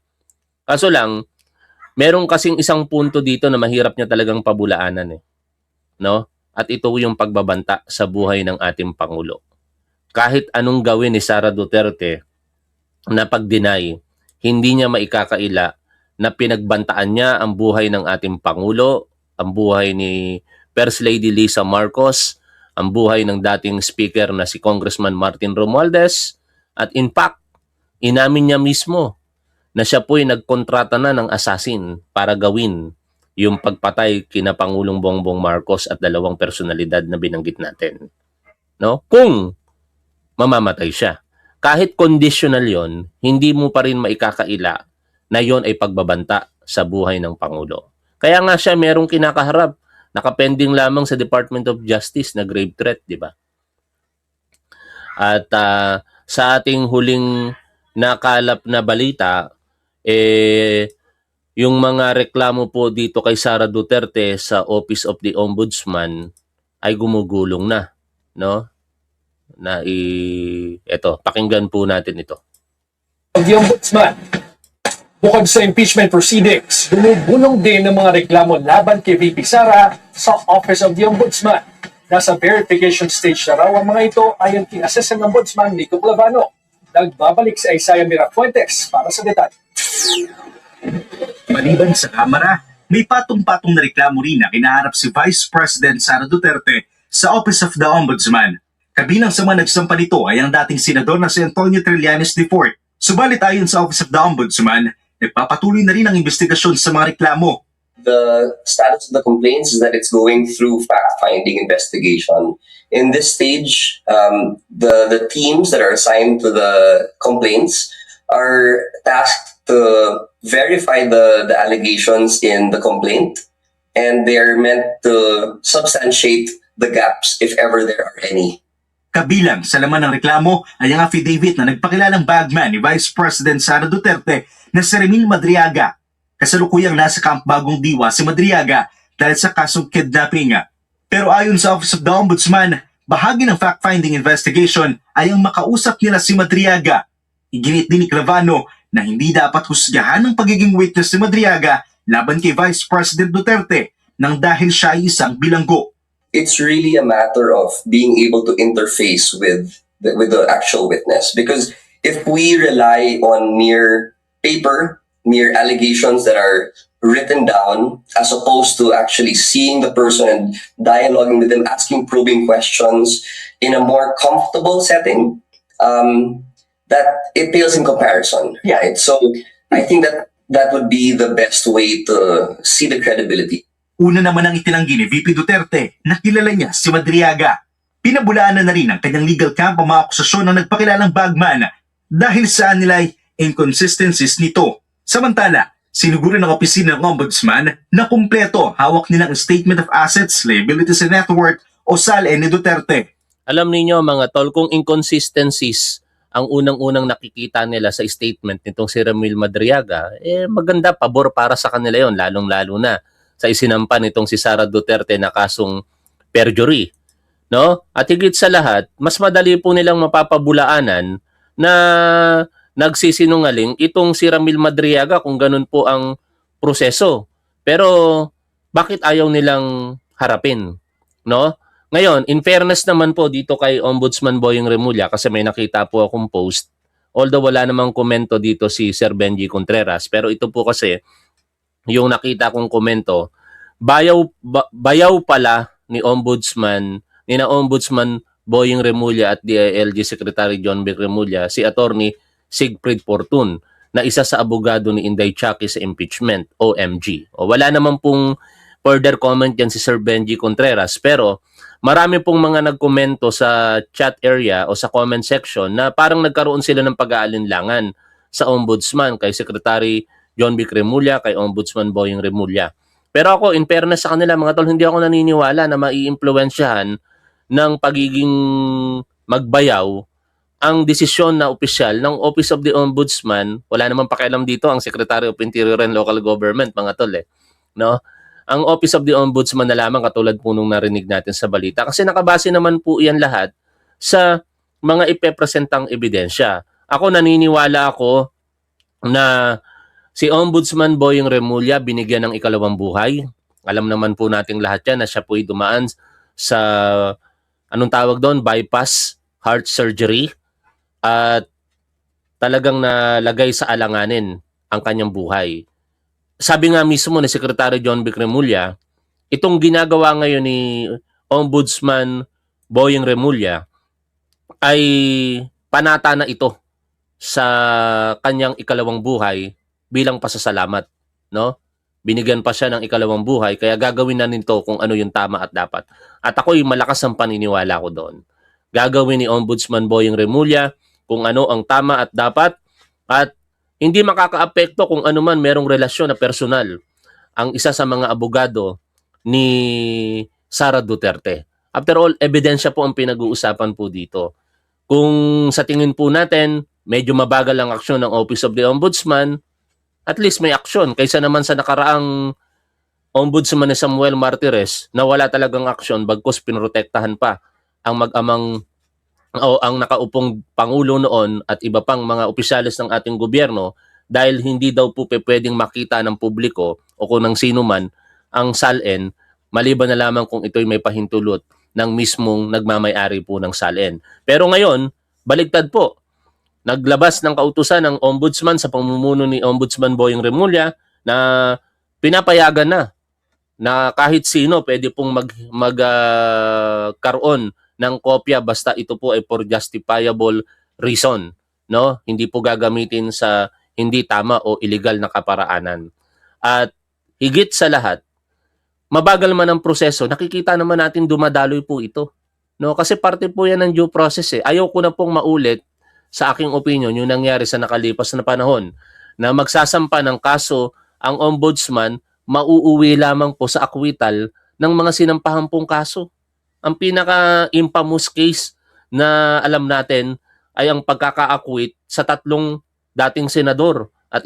Kaso lang, meron kasing isang punto dito na mahirap niya talagang pabulaanan eh. No? At ito yung pagbabanta sa buhay ng ating Pangulo. Kahit anong gawin ni Sara Duterte na pag-deny, hindi niya maikakaila na pinagbantaan niya ang buhay ng ating Pangulo, ang buhay ni First Lady Lisa Marcos, ang buhay ng dating speaker na si Congressman Martin Romualdez, at in fact, inamin niya mismo na siya po'y nagkontrata na ng assassin para gawin yung pagpatay kina Pangulong Bongbong Marcos at dalawang personalidad na binanggit natin. No? Kung mamamatay siya. Kahit conditional yon, hindi mo pa rin maikakaila na yon ay pagbabanta sa buhay ng Pangulo. Kaya nga siya merong kinakaharap, nakapending lamang sa Department of Justice na grave threat, di ba? At sa ating huling nakalap na balita, yung mga reklamo po dito kay Sara Duterte sa Office of the Ombudsman ay gumugulong na, no? Eto, pakinggan po natin ito. The Ombudsman, bukod sa impeachment proceedings, bumubulong din ng mga reklamo laban kay VP Sara sa Office of the Ombudsman. Nasa verification stage na raw ang mga ito ayon kay Assistant Ombudsman Nico Clavano. Nagbabalik sa Isaiah Mirafuentes para sa detalye. Maliban sa Kamara, may patong-patong na reklamo rin na kinaharap si Vice President Sara Duterte sa Office of the Ombudsman. Kabilang sa mga nagsampa nito ay ang dating senador na si Antonio Trillanes IV. Subalit ayon sa Office of the Ombudsman, nagpapatuloy na rin ang investigasyon sa mga reklamo. The status of the complaints is that it's going through fact-finding investigation. In this stage, the teams that are assigned to the complaints are tasked to verify the allegations in the complaint, and they're meant to substantiate the gaps if ever there are any. Kabilang sa laman ng reklamo ay ang affidavit na nagpakilalang bagman ni Vice President Sara Duterte na si Remil Madriaga. Kasalukuyang nasa Camp Bagong Diwa si Madriaga dahil sa kasong kidnapping. Pero ayon sa Office of the Ombudsman, bahagi ng fact-finding investigation ay ang makausap nila si Madriaga. Iginit din ni Clavano na hindi dapat husgahan ng pagiging witness ni Madriaga laban kay Vice President Duterte nang dahil siya ay isang bilanggo. It's really a matter of being able to interface with the actual witness, because if we rely on mere paper, mere allegations that are written down, as opposed to actually seeing the person and dialoguing with them, asking probing questions in a more comfortable setting, that it pales in comparison, right? So I think that would be the best way to see the credibility. Una naman ang itinanggi ni VP Duterte na kilala niya si Madriaga. Pinabulaanan na rin ang kanyang legal camp ang mga akusasyon ng nagpakilalang bagman dahil sa nila'y inconsistencies nito. Samantala, sinuguro ng opisina ng Ombudsman na kumpleto hawak nilang Statement of Assets, Liabilities and Net Worth o SALE ni Duterte. Alam niyo mga tol, kung inconsistencies ang unang-unang nakikita nila sa statement nitong si Remil Madriaga, maganda, pabor para sa kanila yon, lalong-lalo na sa isinampa nitong si Sara Duterte na kasong perjury. No? At higit sa lahat, mas madali po nilang mapapabulaanan na nagsisinungaling itong si Remil Madriaga kung ganun po ang proseso. Pero bakit ayaw nilang harapin? No? Ngayon, in fairness naman po dito kay Ombudsman Boyeng Remulla, kasi may nakita po akong post, although wala namang komento dito si Sir Benji Contreras, pero ito po kasi yung nakita kong komento, bayaw pala ni Ombudsman Boyeng Remulla at DILG Secretary John B. Remulla si Attorney Sigfrid Fortun na isa sa abogado ni Inday Chaki sa impeachment, OMG. Wala naman pong further comment yan si Sir Benji Contreras, pero marami pong mga nagkomento sa chat area o sa comment section na parang nagkaroon sila ng pag-aalinlangan sa Ombudsman kay Secretary John B. Remulla, kay Ombudsman Boyeng Remulla. Pero ako, in fairness sa kanila, mga tol, hindi ako naniniwala na maiimpluwensyahan ng pagiging magbayaw ang desisyon na opisyal ng Office of the Ombudsman. Wala namang pakialam dito ang Secretary of Interior and Local Government, mga tol. No? Ang Office of the Ombudsman na lamang, katulad po nung narinig natin sa balita. Kasi nakabase naman po iyan lahat sa mga ipepresentang ebidensya. Ako, naniniwala ako na Si Ombudsman Boyeng Remulla binigyan ng ikalawang buhay. Alam naman po nating lahat yan na siya po'y dumaan sa, anong tawag doon, bypass heart surgery. At talagang nalagay sa alanganin ang kanyang buhay. Sabi nga mismo ni Secretary John Vic Remulla, itong ginagawa ngayon ni Ombudsman Boyeng Remulla ay panata na ito sa kanyang ikalawang buhay bilang pasasalamat, no? Binigyan pa siya ng ikalawang buhay kaya gagawin na nito kung ano yung tama at dapat. At ako'y malakas ang paniniwala ko doon. Gagawin ni Ombudsman Boyeng Remulla kung ano ang tama at dapat at hindi makakaapekto kung ano man merong relasyon na personal ang isa sa mga abogado ni Sara Duterte. After all, ebidensya po ang pinag-uusapan po dito. Kung sa tingin po natin, medyo mabagal ang aksyon ng Office of the Ombudsman, at least may aksyon kaysa naman sa nakaraang Ombudsman ni Samuel Martires na wala talagang aksyon bagkus pinrotektahan pa ang mag-amang o ang nakaupong Pangulo noon at iba pang mga opisyalis ng ating gobyerno dahil hindi daw po pwedeng makita ng publiko o kung ng sino man ang SALN maliban na lamang kung ito'y may pahintulot ng mismong nagmamay-ari po ng SALN. Pero ngayon, baligtad po. Naglabas ng kautusan ng Ombudsman sa pamumuno ni Ombudsman Boyeng Remulla na pinapayagan na kahit sino pwede pong magkaroon ng kopya basta ito po ay for justifiable reason, no? Hindi po gagamitin sa hindi tama o illegal na kaparaanan. At higit sa lahat, mabagal man ang proseso, nakikita naman natin dumadaloy po ito, no? Kasi parte po yan ng due process eh. Ayaw ko na pong maulit sa aking opinion yung nangyari sa nakalipas na panahon na magsasampa ng kaso ang ombudsman, mauuwi lamang po sa akwital ng mga sinampahan pong kaso. Ang pinaka-infamous case na alam natin ay ang pagkaka-acquit sa 3 dating senador at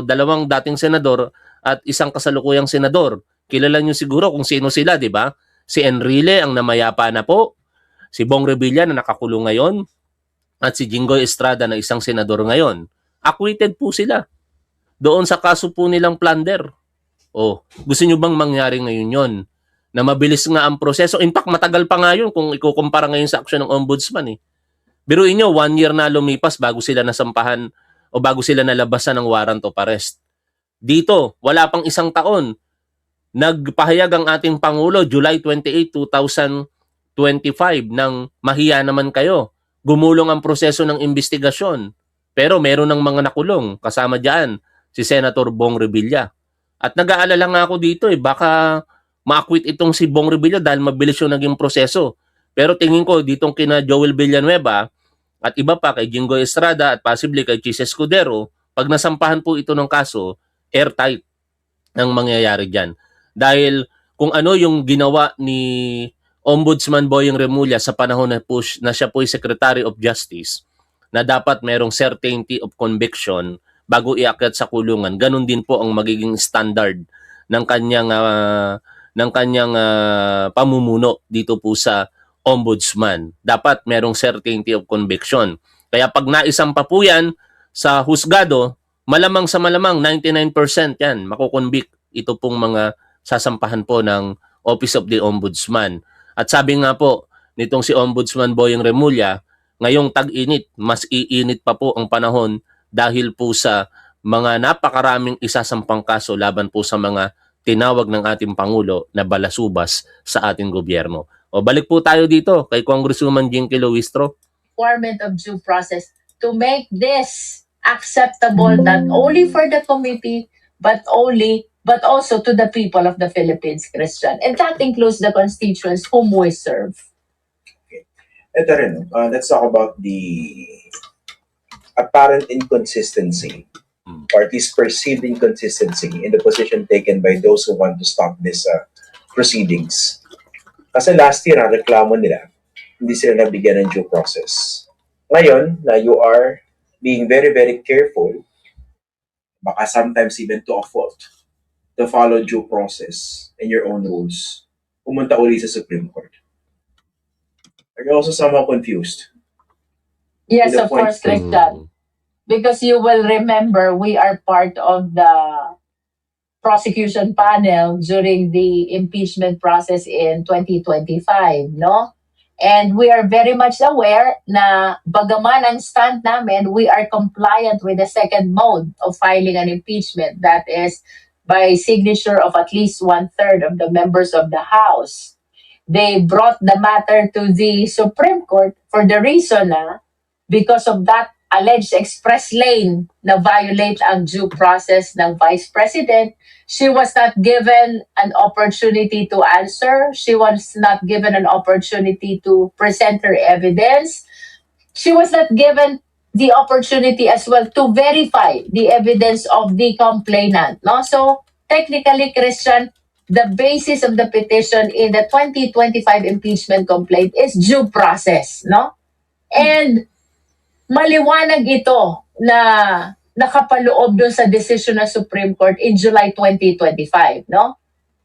dalawang dating senador at isang kasalukuyang senador. Kilala niyo siguro kung sino sila, di ba? Si Enrile ang namayapa na po, si Bong Revilla na nakakulong ngayon, at si Jinggoy Estrada na isang senador ngayon. Acquitted po sila doon sa kaso po nilang plunder. Gusto nyo bang mangyari ngayon yon? Na mabilis nga ang proseso. In fact, matagal pa nga yun kung ikukumpara ngayon sa aksyon ng ombudsman eh. Biruin nyo, 1 year na lumipas bago sila nasampahan o bago sila nalabasan ng warrant of arrest. Dito, wala pang 1 taon. Nagpahayag ang ating Pangulo, July 28, 2025, ng mahiya naman kayo. Gumulong ang proseso ng investigasyon. Pero meron ng mga nakulong. Kasama dyan si Senator Bong Revilla. At nag-aalala nga ako dito baka ma-acquit itong si Bong Revilla dahil mabilis yung naging proseso. Pero tingin ko ditong kina Joel Villanueva at iba pa kay Jinggoy Estrada at possibly kay Chis Escudero, pag nasampahan po ito ng kaso, airtight ang mangyayari dyan. Dahil kung ano yung ginawa ni Ombudsman Boyeng Remulla sa panahon na siya po ay Secretary of Justice, na dapat merong certainty of conviction bago iakyat sa kulungan. Ganun din po ang magiging standard ng kanyang pamumuno dito po sa Ombudsman. Dapat merong certainty of conviction. Kaya pag naisampa po yan sa husgado, malamang sa malamang 99% yan makukonvict ito pong mga sasampahan po ng Office of the Ombudsman. At sabi nga po nitong si Ombudsman Boyeng Remulla, ngayong tag-init, mas iinit pa po ang panahon dahil po sa mga napakaraming isasampang kaso laban po sa mga tinawag ng ating Pangulo na balasubas sa ating gobyerno. Balik po tayo dito kay Congresswoman Jinky Luistro. Requirement of due process to make this acceptable not only for the committee but also to the people of the Philippines, Christian. And that includes the constituents whom we serve. Ito rin, let's talk about the apparent inconsistency or at least perceived inconsistency in the position taken by those who want to stop this proceedings. Kasi last year, ang reklamo nila, hindi sila nabigyan ng due process. Ngayon, na you are being very, very careful, baka sometimes even to a fault, to follow due process and your own rules, pumunta uli sa Supreme Court. Are you also somehow confused? Yes, To the of point- course, Christian. because you will remember we are part of the prosecution panel during the impeachment process in 2025, no? And we are very much aware na bagaman ang stand namin, we are compliant with the second mode of filing an impeachment, that is by signature of at least 1/3 of the members of the House. They brought the matter to the Supreme Court for the reason na because of that alleged express lane na violate ang due process ng Vice President. She was not given an opportunity to answer. She was not given an opportunity to present her evidence. She was not given the opportunity as well to verify the evidence of the complainant. No? So, technically, Christian, the basis of the petition in the 2025 impeachment complaint is due process. No? And maliwanag ito na nakapaloob doon sa decision ng Supreme Court in July 2025, no?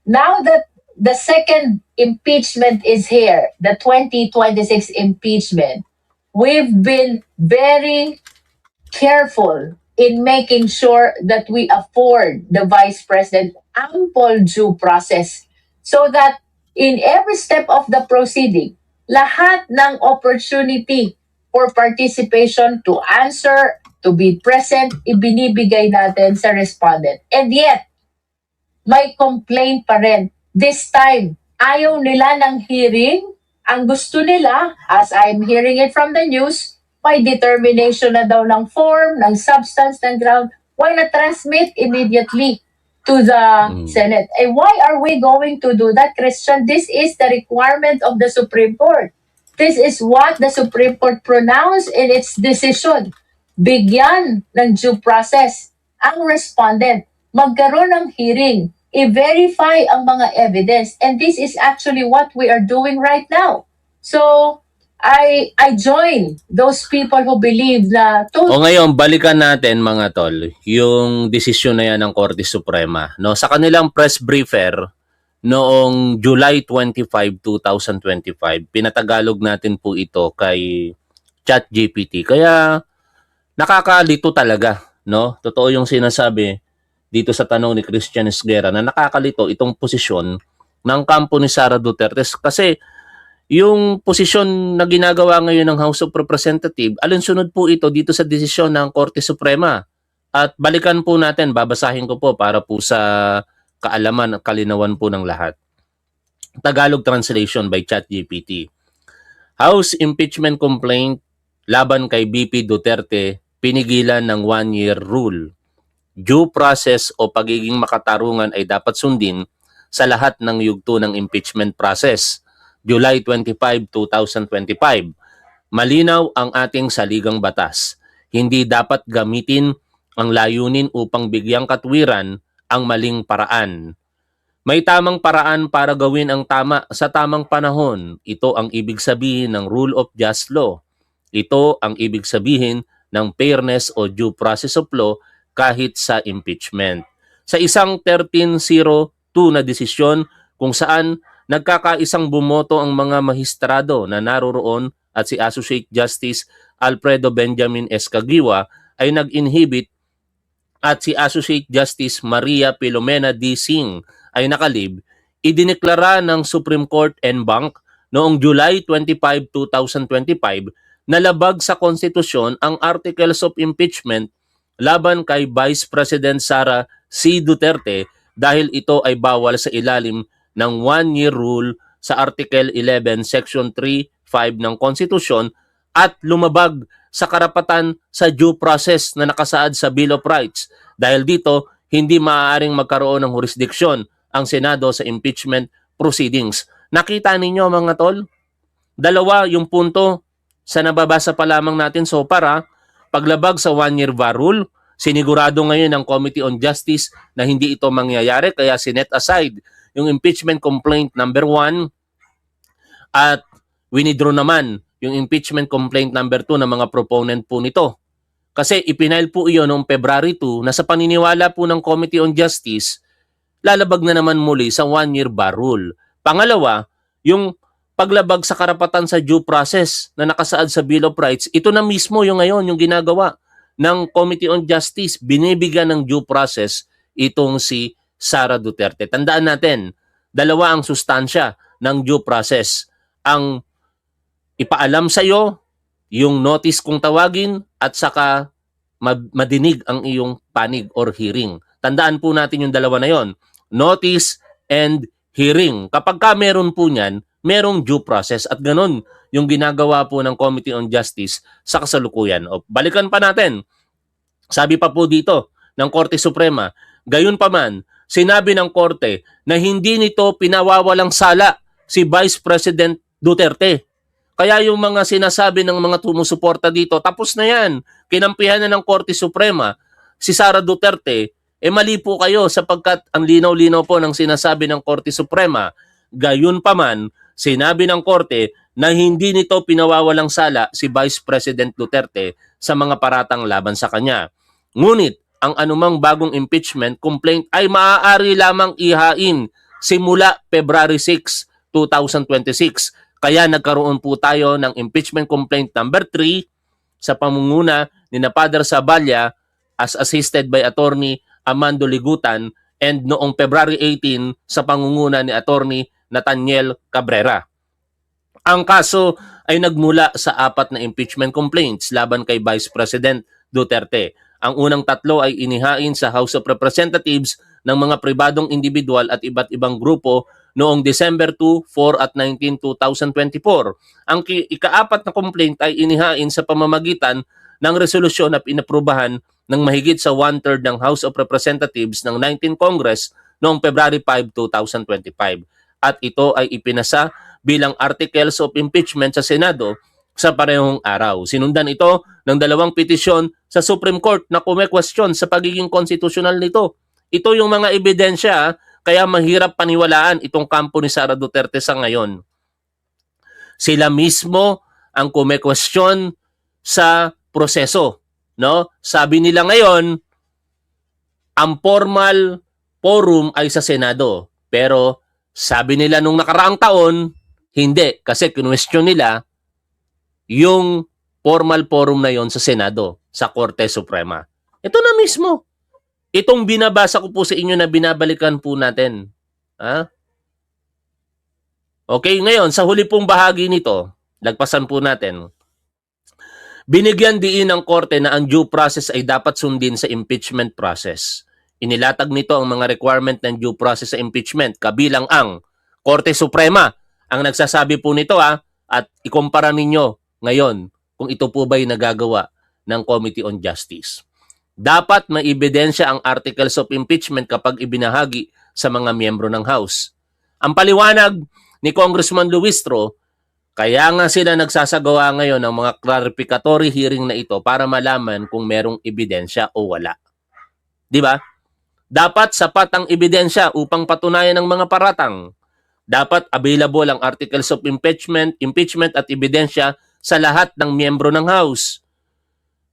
Now that the second impeachment is here, the 2026 impeachment, we've been very careful in making sure that we afford the Vice President ample due process so that in every step of the proceeding, lahat ng opportunity for participation to answer, to be present, ibinibigay natin sa respondent. And yet, may complaint pa rin. This time, ayaw nila ng hearing. Ang gusto nila, as I'm hearing it from the news, may determination na daw ng form, ng substance, ng ground. Why not transmit immediately to the Senate? And why are we going to do that, Christian? This is the requirement of the Supreme Court. This is what the Supreme Court pronounced in its decision. Bigyan ng due process ang respondent, magkaroon ng hearing, i-verify ang mga evidence, and this is actually what we are doing right now. So, I join those people who believe na O ngayon, balikan natin mga tol, yung desisyon na yan ng Korte Suprema. No? Sa kanilang press briefer, noong July 25, 2025, pinatagalog natin po ito kay ChatGPT. Kaya nakakalito talaga, no? Totoo yung sinasabi dito sa tanong ni Christian Esguerra na nakakalito itong posisyon ng kampo ni Sara Duterte kasi yung posisyon na ginagawa ngayon ng House of Representatives, alinsunod po ito dito sa desisyon ng Korte Suprema. At balikan po natin, babasahin ko po para po sa kaalaman at kalinawan po ng lahat. Tagalog translation by ChatGPT. House impeachment complaint laban kay BP Duterte pinigilan ng 1-year rule. Due process o pagiging makatarungan ay dapat sundin sa lahat ng yugto ng impeachment process. July 25, 2025. Malinaw ang ating saligang batas. Hindi dapat gamitin ang layunin upang bigyang katwiran ang maling paraan. May tamang paraan para gawin ang tama sa tamang panahon. Ito ang ibig sabihin ng rule of just law. Ito ang ibig sabihin ng fairness o due process of law kahit sa impeachment. Sa isang 1302 na desisyon kung saan nagkakaisang bumoto ang mga mahistrado na naroroon at si Associate Justice Alfredo Benjamin Escagiwa ay nag-inhibit at si Associate Justice Maria Filomena D. Singh ay nakalib, idineklara ng Supreme Court en banc noong July 25, 2025 na labag sa konstitusyon ang Articles of Impeachment laban kay Vice President Sara C. Duterte dahil ito ay bawal sa ilalim ng 1-year rule sa Article 11, Section 3.5 ng Konstitusyon at lumabag sa karapatan sa due process na nakasaad sa Bill of Rights. Dahil dito, hindi maaaring magkaroon ng jurisdiksyon ang Senado sa impeachment proceedings. Nakita ninyo mga tol? Dalawa yung punto sa nababasa pa lamang natin so para paglabag sa 1-year VAR rule, sinigurado ngayon ng Committee on Justice na hindi ito mangyayari kaya sinet aside yung impeachment complaint number 1 at winidraw naman yung impeachment complaint number 2 ng mga proponent po nito. Kasi ipinail po iyon noong February 2 na sa paniniwala po ng Committee on Justice, lalabag na naman muli sa 1-year VAR rule. Pangalawa, yung paglabag sa karapatan sa due process na nakasaad sa Bill of Rights, ito na mismo yung ngayon yung ginagawa ng Committee on Justice. Binibigyan ng due process itong si Sara Duterte. Tandaan natin, dalawa ang sustansya ng due process. Ang ipaalam sa iyo, yung notice kung tawagin, at saka madinig ang iyong panig or hearing. Tandaan po natin yung dalawa na yon, notice and hearing. Kapag ka meron po niyan, merong due process, at ganun yung ginagawa po ng Committee on Justice sa kasalukuyan. O, balikan pa natin. Sabi pa po dito ng Korte Suprema, gayon pa man, sinabi ng Korte na hindi nito pinawawalang sala si Vice President Duterte. Kaya yung mga sinasabi ng mga tumusuporta dito, tapos na yan. Kinampihan na ng Korte Suprema si Sara Duterte. Mali po kayo sapagkat ang linaw-linaw po ng sinasabi ng Korte Suprema. Gayon pa man, sinabi ng Korte na hindi nito pinawawalang sala si Vice President Duterte sa mga paratang laban sa kanya. Ngunit, ang anumang bagong impeachment complaint ay maaari lamang ihain simula February 6, 2026. Kaya nagkaroon po tayo ng impeachment complaint number 3 sa pamunguna ni Padre Saballa as assisted by Attorney Amando Ligutan, and noong February 18 sa pangunguna ni Attorney Nathaniel Cabrera. Ang kaso ay nagmula sa 4 na impeachment complaints laban kay Vice President Duterte. Ang unang 3 ay inihain sa House of Representatives ng mga pribadong individual at iba't ibang grupo noong December 2, 4 at 19, 2024. Ang ika-4 na complaint ay inihain sa pamamagitan ng resolusyon na pinaprubahan ng mahigit sa 1/3 ng House of Representatives ng 19th Congress noong February 5, 2025. At ito ay ipinasa bilang articles of impeachment sa Senado sa parehong araw. Sinundan ito ng 2 petisyon sa Supreme Court na kume-question sa pagiging konstitusyonal nito. Ito yung mga ebidensya, kaya mahirap paniwalaan itong kampo ni Sara Duterte sa ngayon. Sila mismo ang kume-question sa proseso. No? Sabi nila ngayon, ang formal forum ay sa Senado. Pero sabi nila nung nakaraang taon, hindi. Kasi kinwestiyon nila yung formal forum na yon sa Senado, sa Korte Suprema. Ito na mismo. Itong binabasa ko po sa inyo na binabalikan po natin. Ha? Okay, ngayon, sa huli pong bahagi nito, lagpasan po natin. Binigyan diin ng Korte na ang due process ay dapat sundin sa impeachment process. Inilatag nito ang mga requirement ng due process sa impeachment, kabilang ang Korte Suprema. Ang nagsasabi po nito at ikumpara ninyo ngayon kung ito po ba'y nagagawa ng Committee on Justice. Dapat may ebidensya ang articles of impeachment kapag ibinahagi sa mga miyembro ng House. Ang paliwanag ni Congressman Luistro, kaya nga sila nagsasagawa ngayon ng mga clarificatory hearing na ito para malaman kung merong ebidensya o wala. Di ba? Dapat sapat ang ebidensya upang patunayan ng mga paratang. Dapat available ang articles of impeachment at ebidensya sa lahat ng miyembro ng House.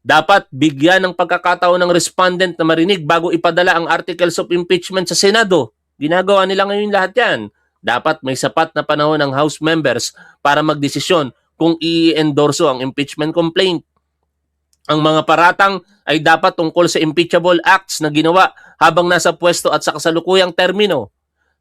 Dapat bigyan ng pagkakataon ng respondent na marinig bago ipadala ang articles of impeachment sa Senado. Ginagawa nila ngayon lahat yan. Dapat may sapat na panahon ng House members para magdesisyon kung i-endorso ang impeachment complaint. Ang mga paratang ay dapat tungkol sa impeachable acts na ginawa habang nasa pwesto at sa kasalukuyang termino.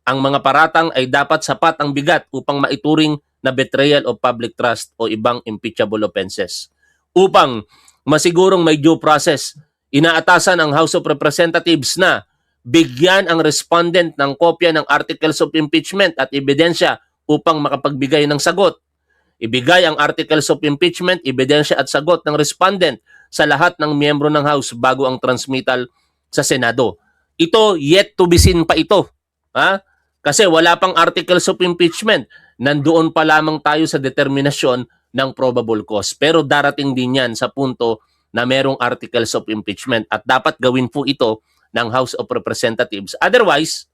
Ang mga paratang ay dapat sapat ang bigat upang maituring na betrayal of public trust o ibang impeachable offenses. Upang masigurong may due process, inaatasan ang House of Representatives na bigyan ang respondent ng kopya ng articles of impeachment at ebidensya upang makapagbigay ng sagot. Ibigay ang articles of impeachment, ebidensya at sagot ng respondent sa lahat ng miyembro ng House bago ang transmittal sa Senado. Ito, yet to be seen pa ito. Ha? Kasi wala pang articles of impeachment. Nandoon pa lamang tayo sa determinasyon ng probable cause. Pero darating din yan sa punto na merong articles of impeachment at dapat gawin po ito ng House of Representatives. Otherwise,